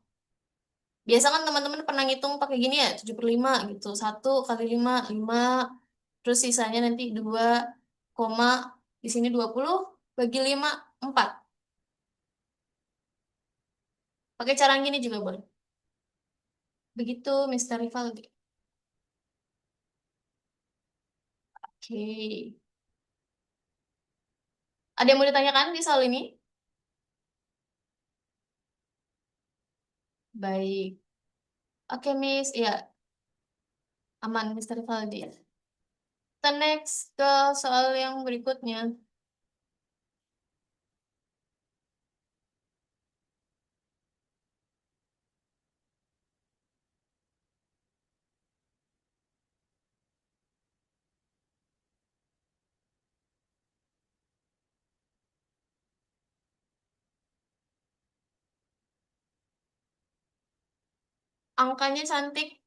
Biasa kan teman-teman pernah ngitung pakai gini ya, 7/5 gitu. 1 kali 5, 5. Terus sisanya nanti 2, koma, di sini 20, bagi 5, 4. Pakai cara yang gini juga boleh. Begitu, Mr. Rivaldi. Oke. Ada yang mau ditanyakan di soal ini? Baik. Oke, Miss. Ya, aman, Mr. Rivaldi. Kita next ke soal yang berikutnya. Angkanya cantik,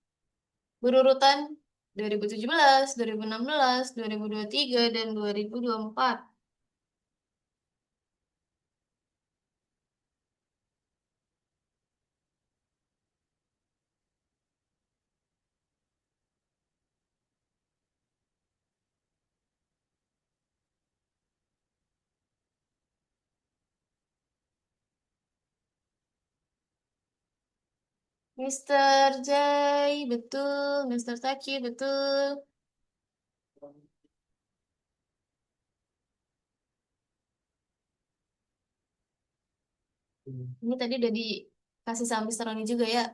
berurutan 2017, 2016, 2023, dan 2024. Mr. Jai, betul. Mr. Taki, betul. Ini tadi udah dikasih sama Mr. Roni juga ya.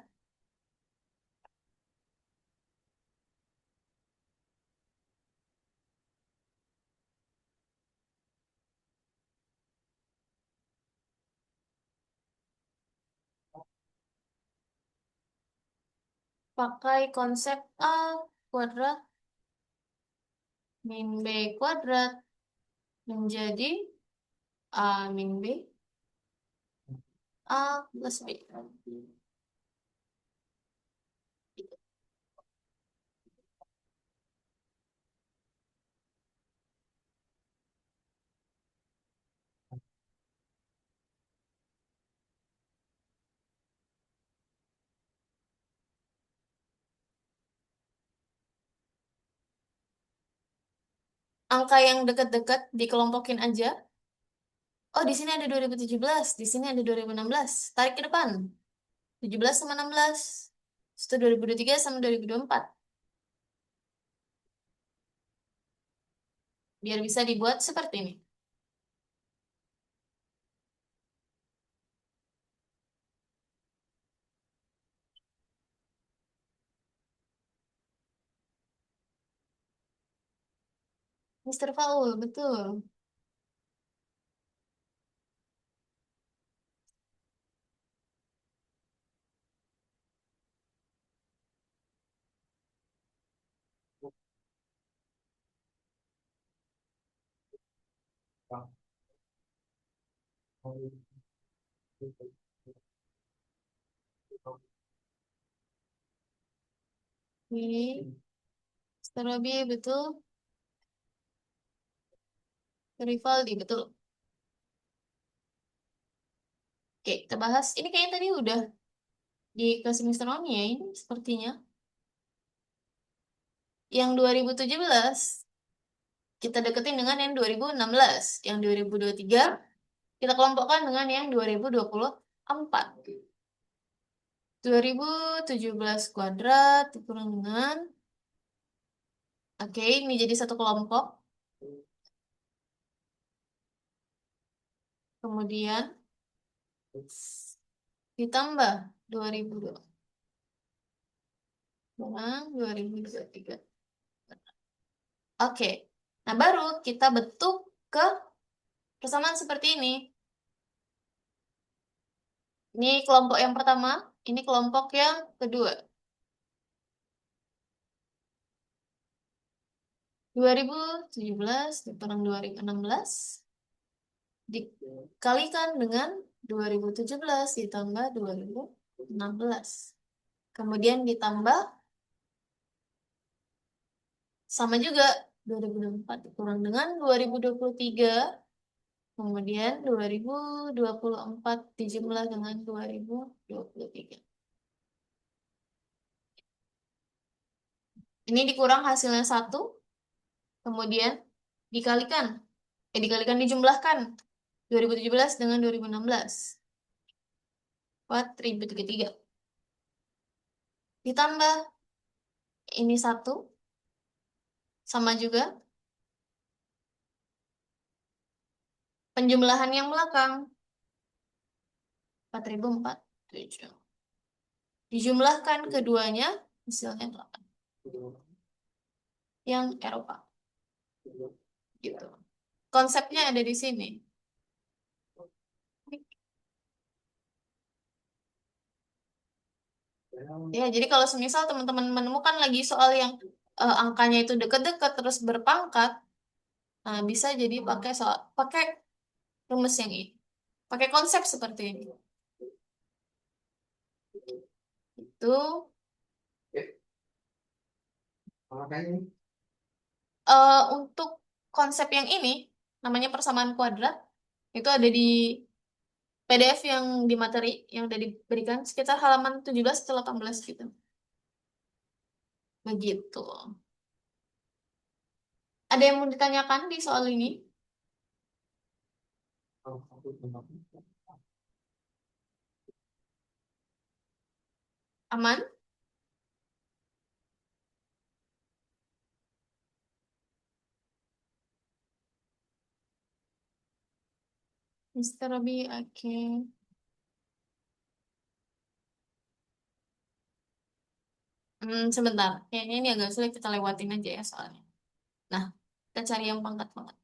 Pakai konsep A kuadrat min B kuadrat menjadi A min B, A plus B. Angka yang dekat-dekat dikelompokin aja. Oh, di sini ada 2017, di sini ada 2016. Tarik ke depan. 17 sama 16. Itu 2023 sama 2024. Biar bisa dibuat seperti ini. Mr. Faul, betul. Ini Mr. Robi, betul. Rivaldi, betul. Oke, kita bahas. Ini kayaknya tadi udah dikasih Mr. Roni ya, ini sepertinya. Yang 2017, kita deketin dengan yang 2016. Yang 2023, kita kelompokkan dengan yang 2024. 2017 kuadrat dikurang dengan, oke, ini jadi satu kelompok. Kemudian ditambah 2002 dengan 2023. Oke, nah baru kita bentuk ke persamaan seperti ini. Ini kelompok yang pertama, ini kelompok yang kedua. 2017 dikurang 2016 dikalikan dengan 2017 ditambah 2016. Kemudian ditambah Sama juga 2024 kurang dengan 2023. Kemudian 2024 dijumlah dengan 2023. Ini dikurang hasilnya 1. Kemudian dijumlahkan 2017 dengan 2016. 4033. Ditambah ini 1. Sama juga. Penjumlahan yang belakang. 4047. Dijumlahkan keduanya, hasilnya 8. Yang Eropa. Gitu. Konsepnya ada di sini. Ya, jadi kalau semisal teman-teman menemukan lagi soal yang angkanya itu dekat-dekat terus berpangkat, nah bisa jadi pakai rumus yang ini. Pakai konsep seperti ini. Itu Makanya untuk konsep yang ini namanya persamaan kuadrat, itu ada di PDF yang di materi yang udah diberikan sekitar halaman 17 atau 18 gitu. Begitu. Ada yang mau ditanyakan di soal ini? Aman? Mr. Robi, oke. Sebentar. Kayaknya ini agak sulit, kita lewatin aja ya soalnya. Nah, kita cari yang pangkat-pangkat.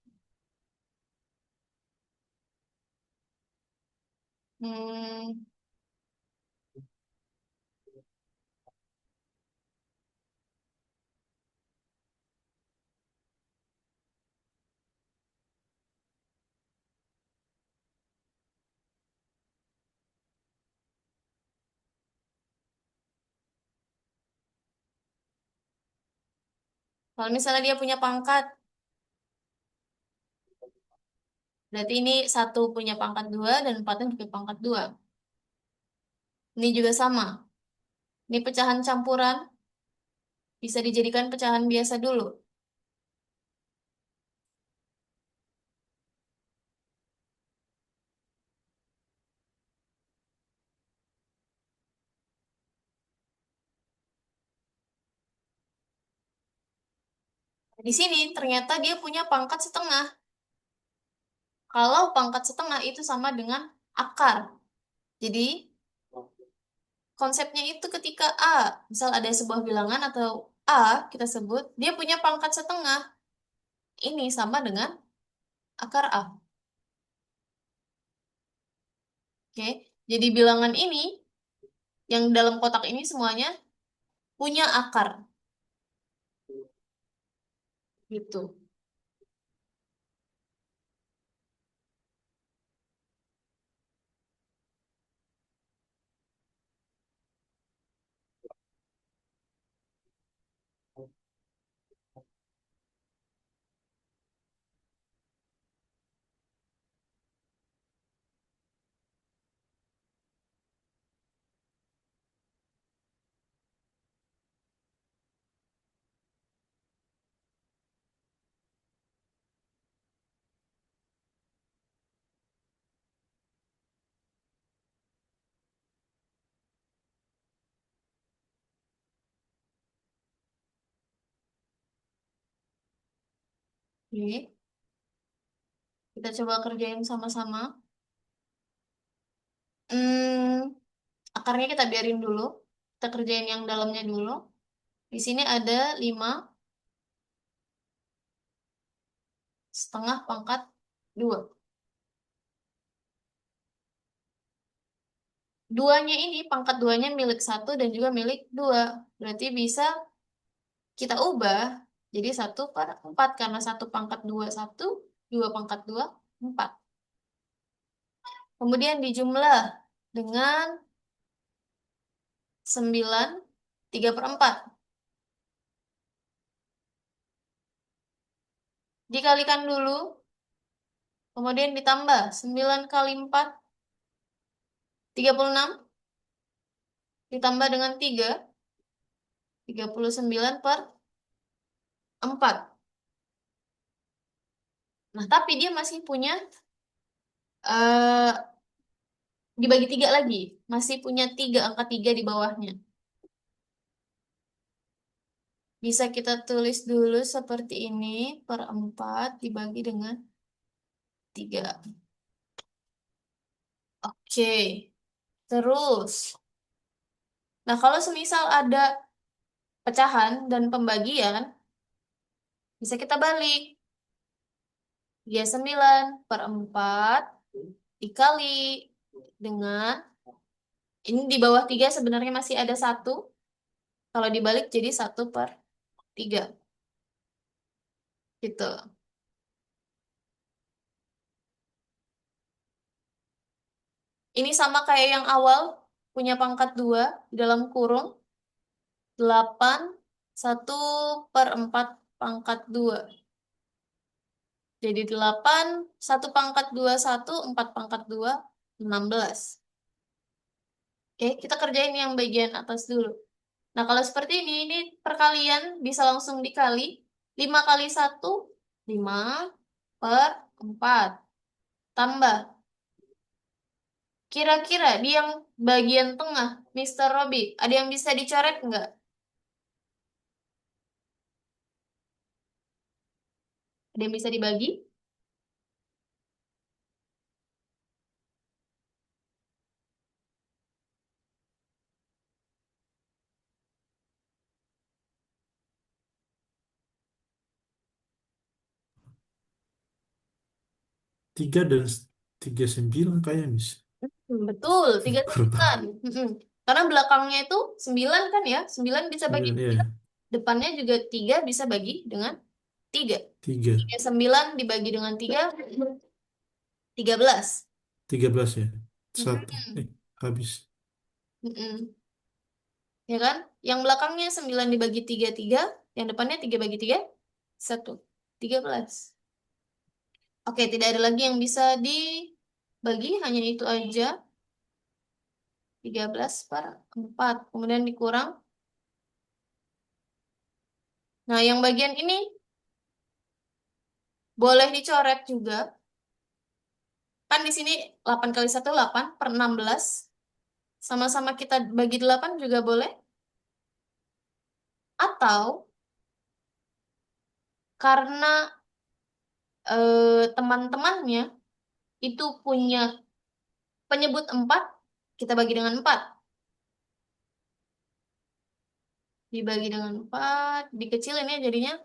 Hmm, Kalau misalnya dia punya pangkat, berarti ini 1 punya pangkat 2 dan 4-nya punya pangkat 2. Ini juga sama. Ini pecahan campuran, bisa dijadikan pecahan biasa dulu. Di sini ternyata dia punya pangkat setengah. Kalau pangkat setengah itu sama dengan akar. Jadi, konsepnya itu ketika A, misal ada sebuah bilangan atau A, kita sebut, dia punya pangkat setengah. Ini sama dengan akar A. Oke, jadi bilangan ini, yang dalam kotak ini semuanya, punya akar. Gitu. Oke, kita coba kerjain sama-sama. Hmm, akarnya kita biarin dulu. Kita kerjain yang dalamnya dulu. Di sini ada 5 setengah pangkat 2. Duanya ini, pangkat 2-nya milik 1 dan juga milik 2. Berarti bisa kita ubah jadi 1/4. Karena 1 pangkat 2, 1. 2 pangkat 2, 4. Kemudian dijumlah dengan 9, 3/4. Dikalikan dulu, kemudian ditambah 9 kali 4, 36, ditambah dengan 3, 39 per 4. Nah, tapi dia masih punya eh dibagi 3 lagi. Masih punya 3, angka 3 di bawahnya. Bisa kita tulis dulu seperti ini, per 4 dibagi dengan 3. Oke, terus. Nah, kalau semisal ada pecahan dan pembagian, bisa kita balik. 39 per 4 dikali dengan, ini di bawah 3 sebenarnya masih ada 1. Kalau dibalik jadi 1 per 3. Gitu. Ini sama kayak yang awal, punya pangkat 2 dalam kurung 8, 1 per 4 pangkat 2. Jadi 8, 1 pangkat 2, 1, 4 pangkat 2, 16. Oke, kita kerjain yang bagian atas dulu. Nah, kalau seperti ini perkalian bisa langsung dikali. 5 kali 1, 5 per 4. Tambah. Kira-kira di yang bagian tengah, Mr. Robby, ada yang bisa dicoret nggak? Ada yang bisa dibagi? Tiga dan 39 kayak mis. Betul, 3 Baru tahu. 9. Karena belakangnya itu 9 kan ya? 9 bisa bagi 9 ya. 3. Depannya juga 3 bisa bagi dengan 3. 3. 9 dibagi dengan 3, 13. 13 ya. Satu. Mm-mm. Habis. Mm-mm. Ya kan? Yang belakangnya 9 dibagi 3, 3. Yang depannya 3 bagi 3, 1. 13. Oke, tidak ada lagi yang bisa dibagi, hanya itu aja. 13 per 4. Kemudian dikurang. Nah, yang bagian ini boleh dicoret juga. Kan di sini 8 kali 1, 8 per 16. Sama-sama kita bagi 8 juga boleh. Atau karena teman-temannya itu punya penyebut 4, kita bagi dengan 4. Dibagi dengan 4, dikecilin ya jadinya.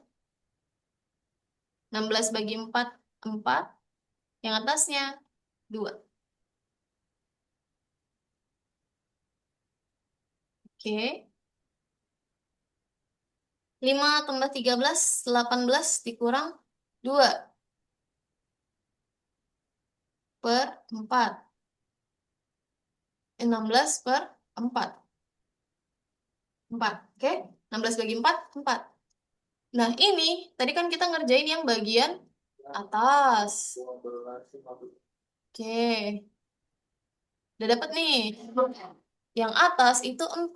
16 bagi 4, 4. Yang atasnya 2. Oke. 5 tambah 13, 18 dikurang 2 per 4. 16 per 4. 4. Oke. 16 bagi 4, 4. Nah, ini tadi kan kita ngerjain yang bagian atas. Oke. Udah dapet nih. Yang atas itu 4.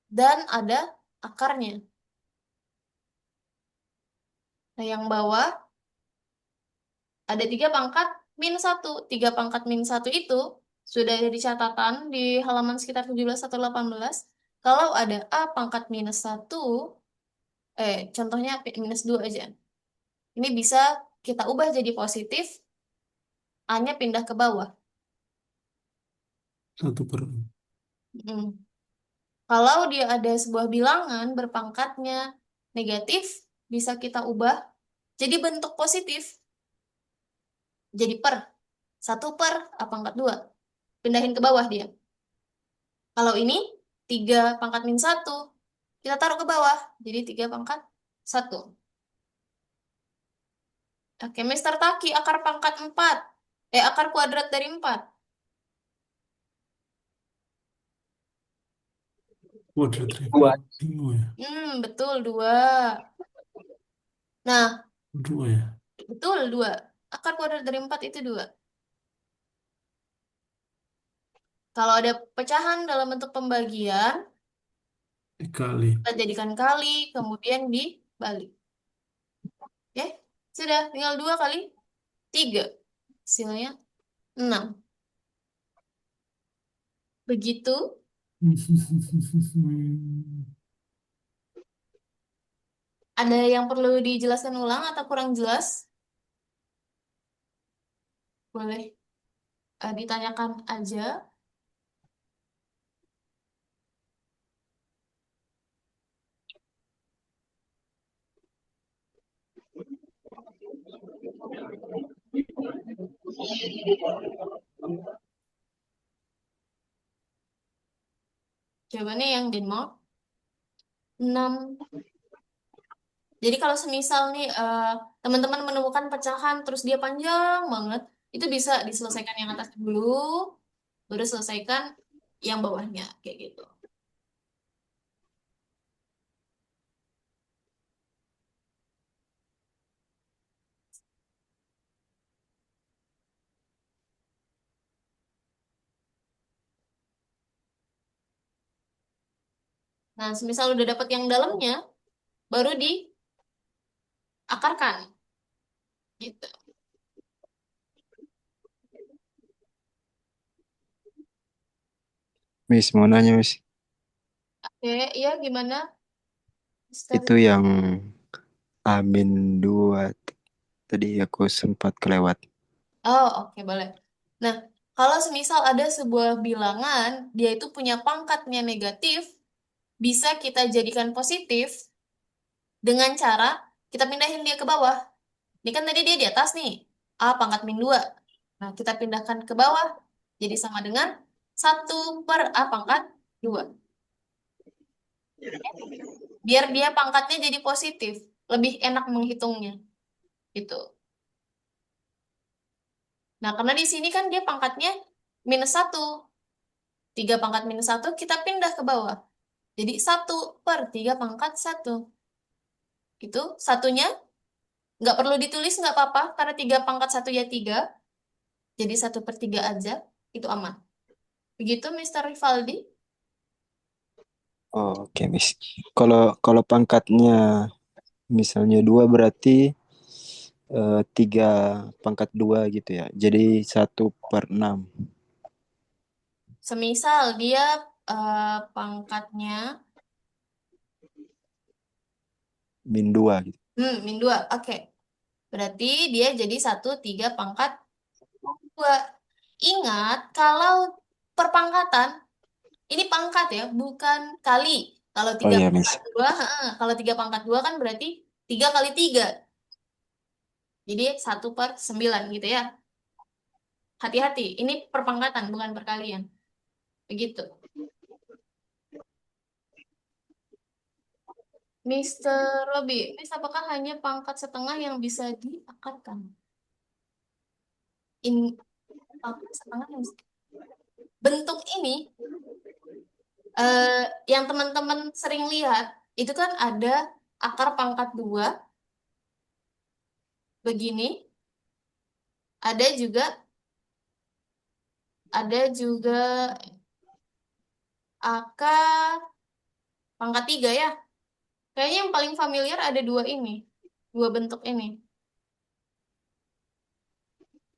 Dan ada akarnya. Nah, yang bawah ada 3 pangkat min 1. 3 pangkat min 1 itu sudah ada di catatan di halaman sekitar 17 atau 18. Kalau ada A pangkat minus 1, contohnya minus 2 aja. Ini bisa kita ubah jadi positif, A-nya pindah ke bawah. 1 per. Mm. Kalau dia ada sebuah bilangan berpangkatnya negatif, bisa kita ubah jadi bentuk positif. Jadi per. 1 per A pangkat 2. Pindahin ke bawah dia. Kalau ini 3 pangkat min 1, kita taruh ke bawah. Jadi 3 pangkat 1. Oke, Mister Taki, akar pangkat 4. Akar kuadrat dari 4. Kuadrat dari Dua. 5 ya. Betul, 2. Nah, 2 ya. Betul, 2. Akar kuadrat dari 4 itu 2. Kalau ada pecahan dalam bentuk pembagian, Dikali. kita jadikan kali, kemudian dibalik. Oke, sudah. Tinggal 2 kali 3. Hasilnya 6. Begitu. Ada yang perlu dijelaskan ulang atau kurang jelas? Boleh ditanyakan aja. Jawabannya yang Denmark 6. Jadi kalau semisal nih teman-teman menemukan pecahan terus dia panjang banget, itu bisa diselesaikan yang atas dulu, baru selesaikan yang bawahnya kayak gitu. Nah, semisal udah dapat yang dalamnya, baru diakarkan gitu. Miss, mau nanya, Miss. Oke, iya gimana, Mister? Itu yang Amin 2 tadi aku sempat kelewat. Oh, oke, boleh. Nah, kalau semisal ada sebuah bilangan, dia itu punya pangkatnya negatif, bisa kita jadikan positif dengan cara kita pindahin dia ke bawah. Ini kan tadi dia di atas nih, A pangkat min 2. Nah, kita pindahkan ke bawah, jadi sama dengan 1/A pangkat 2. Biar dia pangkatnya jadi positif, lebih enak menghitungnya. Gitu. Nah, karena di sini kan dia pangkatnya -1. 3 pangkat -1, kita pindah ke bawah. Jadi 1/3 pangkat 1. Itu satunya nggak perlu ditulis, nggak apa-apa, karena 3 pangkat 1 ya 3. Jadi 1/3 aja, itu aman. Begitu, Mr. Rivaldi? Oh, oke, Miss. Kalau pangkatnya misalnya 2 berarti 3 pangkat 2 gitu ya. Jadi 1/6. Semisal dia pangkatnya Min 2 gitu. min 2, oke. Berarti dia jadi 1/3 pangkat 2. Ingat, kalau perpangkatan, ini pangkat ya, bukan kali. Kalau Oh 3 iya, Miss. pangkat 2, kalau 3 pangkat 2 kan berarti 3 kali 3. Jadi 1/9 gitu ya. Hati-hati, ini perpangkatan, bukan perkalian. Begitu. Mr. Robi, Miss, apakah hanya pangkat setengah yang bisa diakarkan? Pangkat setengah yang bentuk ini yang teman-teman sering lihat itu kan ada akar pangkat 2 begini, ada juga akar pangkat 3 ya. Kayaknya yang paling familiar ada dua bentuk ini.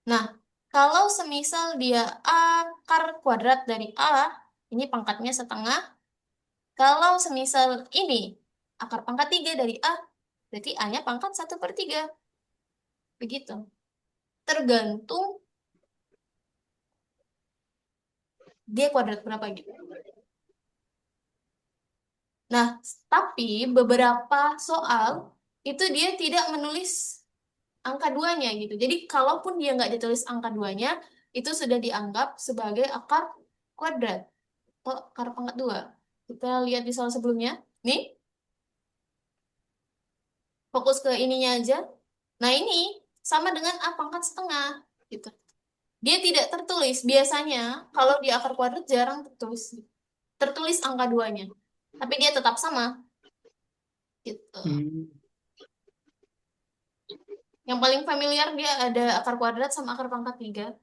Nah, kalau semisal dia akar kuadrat dari A, ini pangkatnya setengah. Kalau semisal ini akar pangkat 3 dari A, berarti A-nya pangkat 1/3. Begitu. Tergantung dia kuadrat berapa gitu. Nah, tapi beberapa soal itu dia tidak menulis angka 2-nya gitu. Jadi, kalaupun dia nggak ditulis angka 2-nya, itu sudah dianggap sebagai akar kuadrat atau akar pangkat 2. Kita lihat di soal sebelumnya. Nih, fokus ke ininya aja. Nah, ini sama dengan A pangkat setengah gitu. Dia tidak tertulis. Biasanya kalau di akar kuadrat jarang tertulis angka 2-nya. Tapi dia tetap sama. Gitu. Yang paling familiar dia ada akar kuadrat sama akar pangkat 3.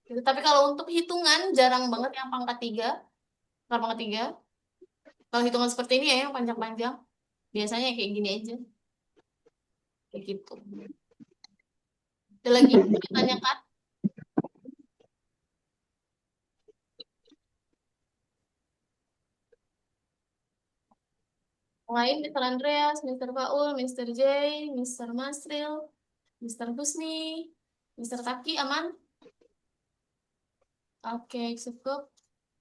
Gitu. Tapi kalau untuk hitungan jarang banget yang pangkat 3, akar pangkat 3. Kalau hitungan seperti ini ya yang panjang-panjang, biasanya kayak gini aja. Kayak gitu. Ada lagi yang mau ditanyakan? Yang lain, Mr. Andreas, Mr. Paul, Mr. J, Mr. Masril, Mr. Husni, Mr. Taki, aman? Oke, cukup.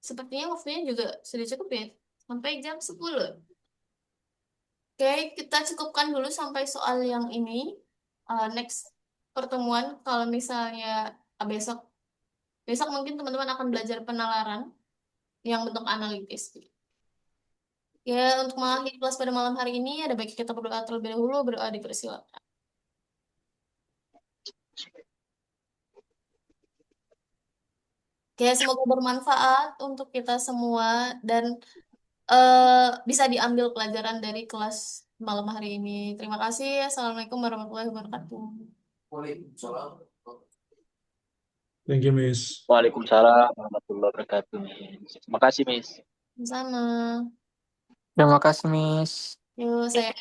Sepertinya waktunya juga sudah cukup ya. Sampai jam 10. Oke, kita cukupkan dulu sampai soal yang ini. Next pertemuan, kalau misalnya besok, besok mungkin teman-teman akan belajar penalaran yang bentuk analitis. Ya, untuk mengakhiri kelas pada malam hari ini, ada baiknya kita berdoa terlebih dahulu, berdoa dipersilakan. Oke, semoga bermanfaat untuk kita semua dan bisa diambil pelajaran dari kelas malam hari ini. Terima kasih. Assalamualaikum warahmatullahi wabarakatuh. Waalaikumsalam. Thank you, Miss. Waalaikumsalam warahmatullahi wabarakatuh, Miss. Terima kasih, Miss. Sama. Terima kasih, Miss. Yuk, saya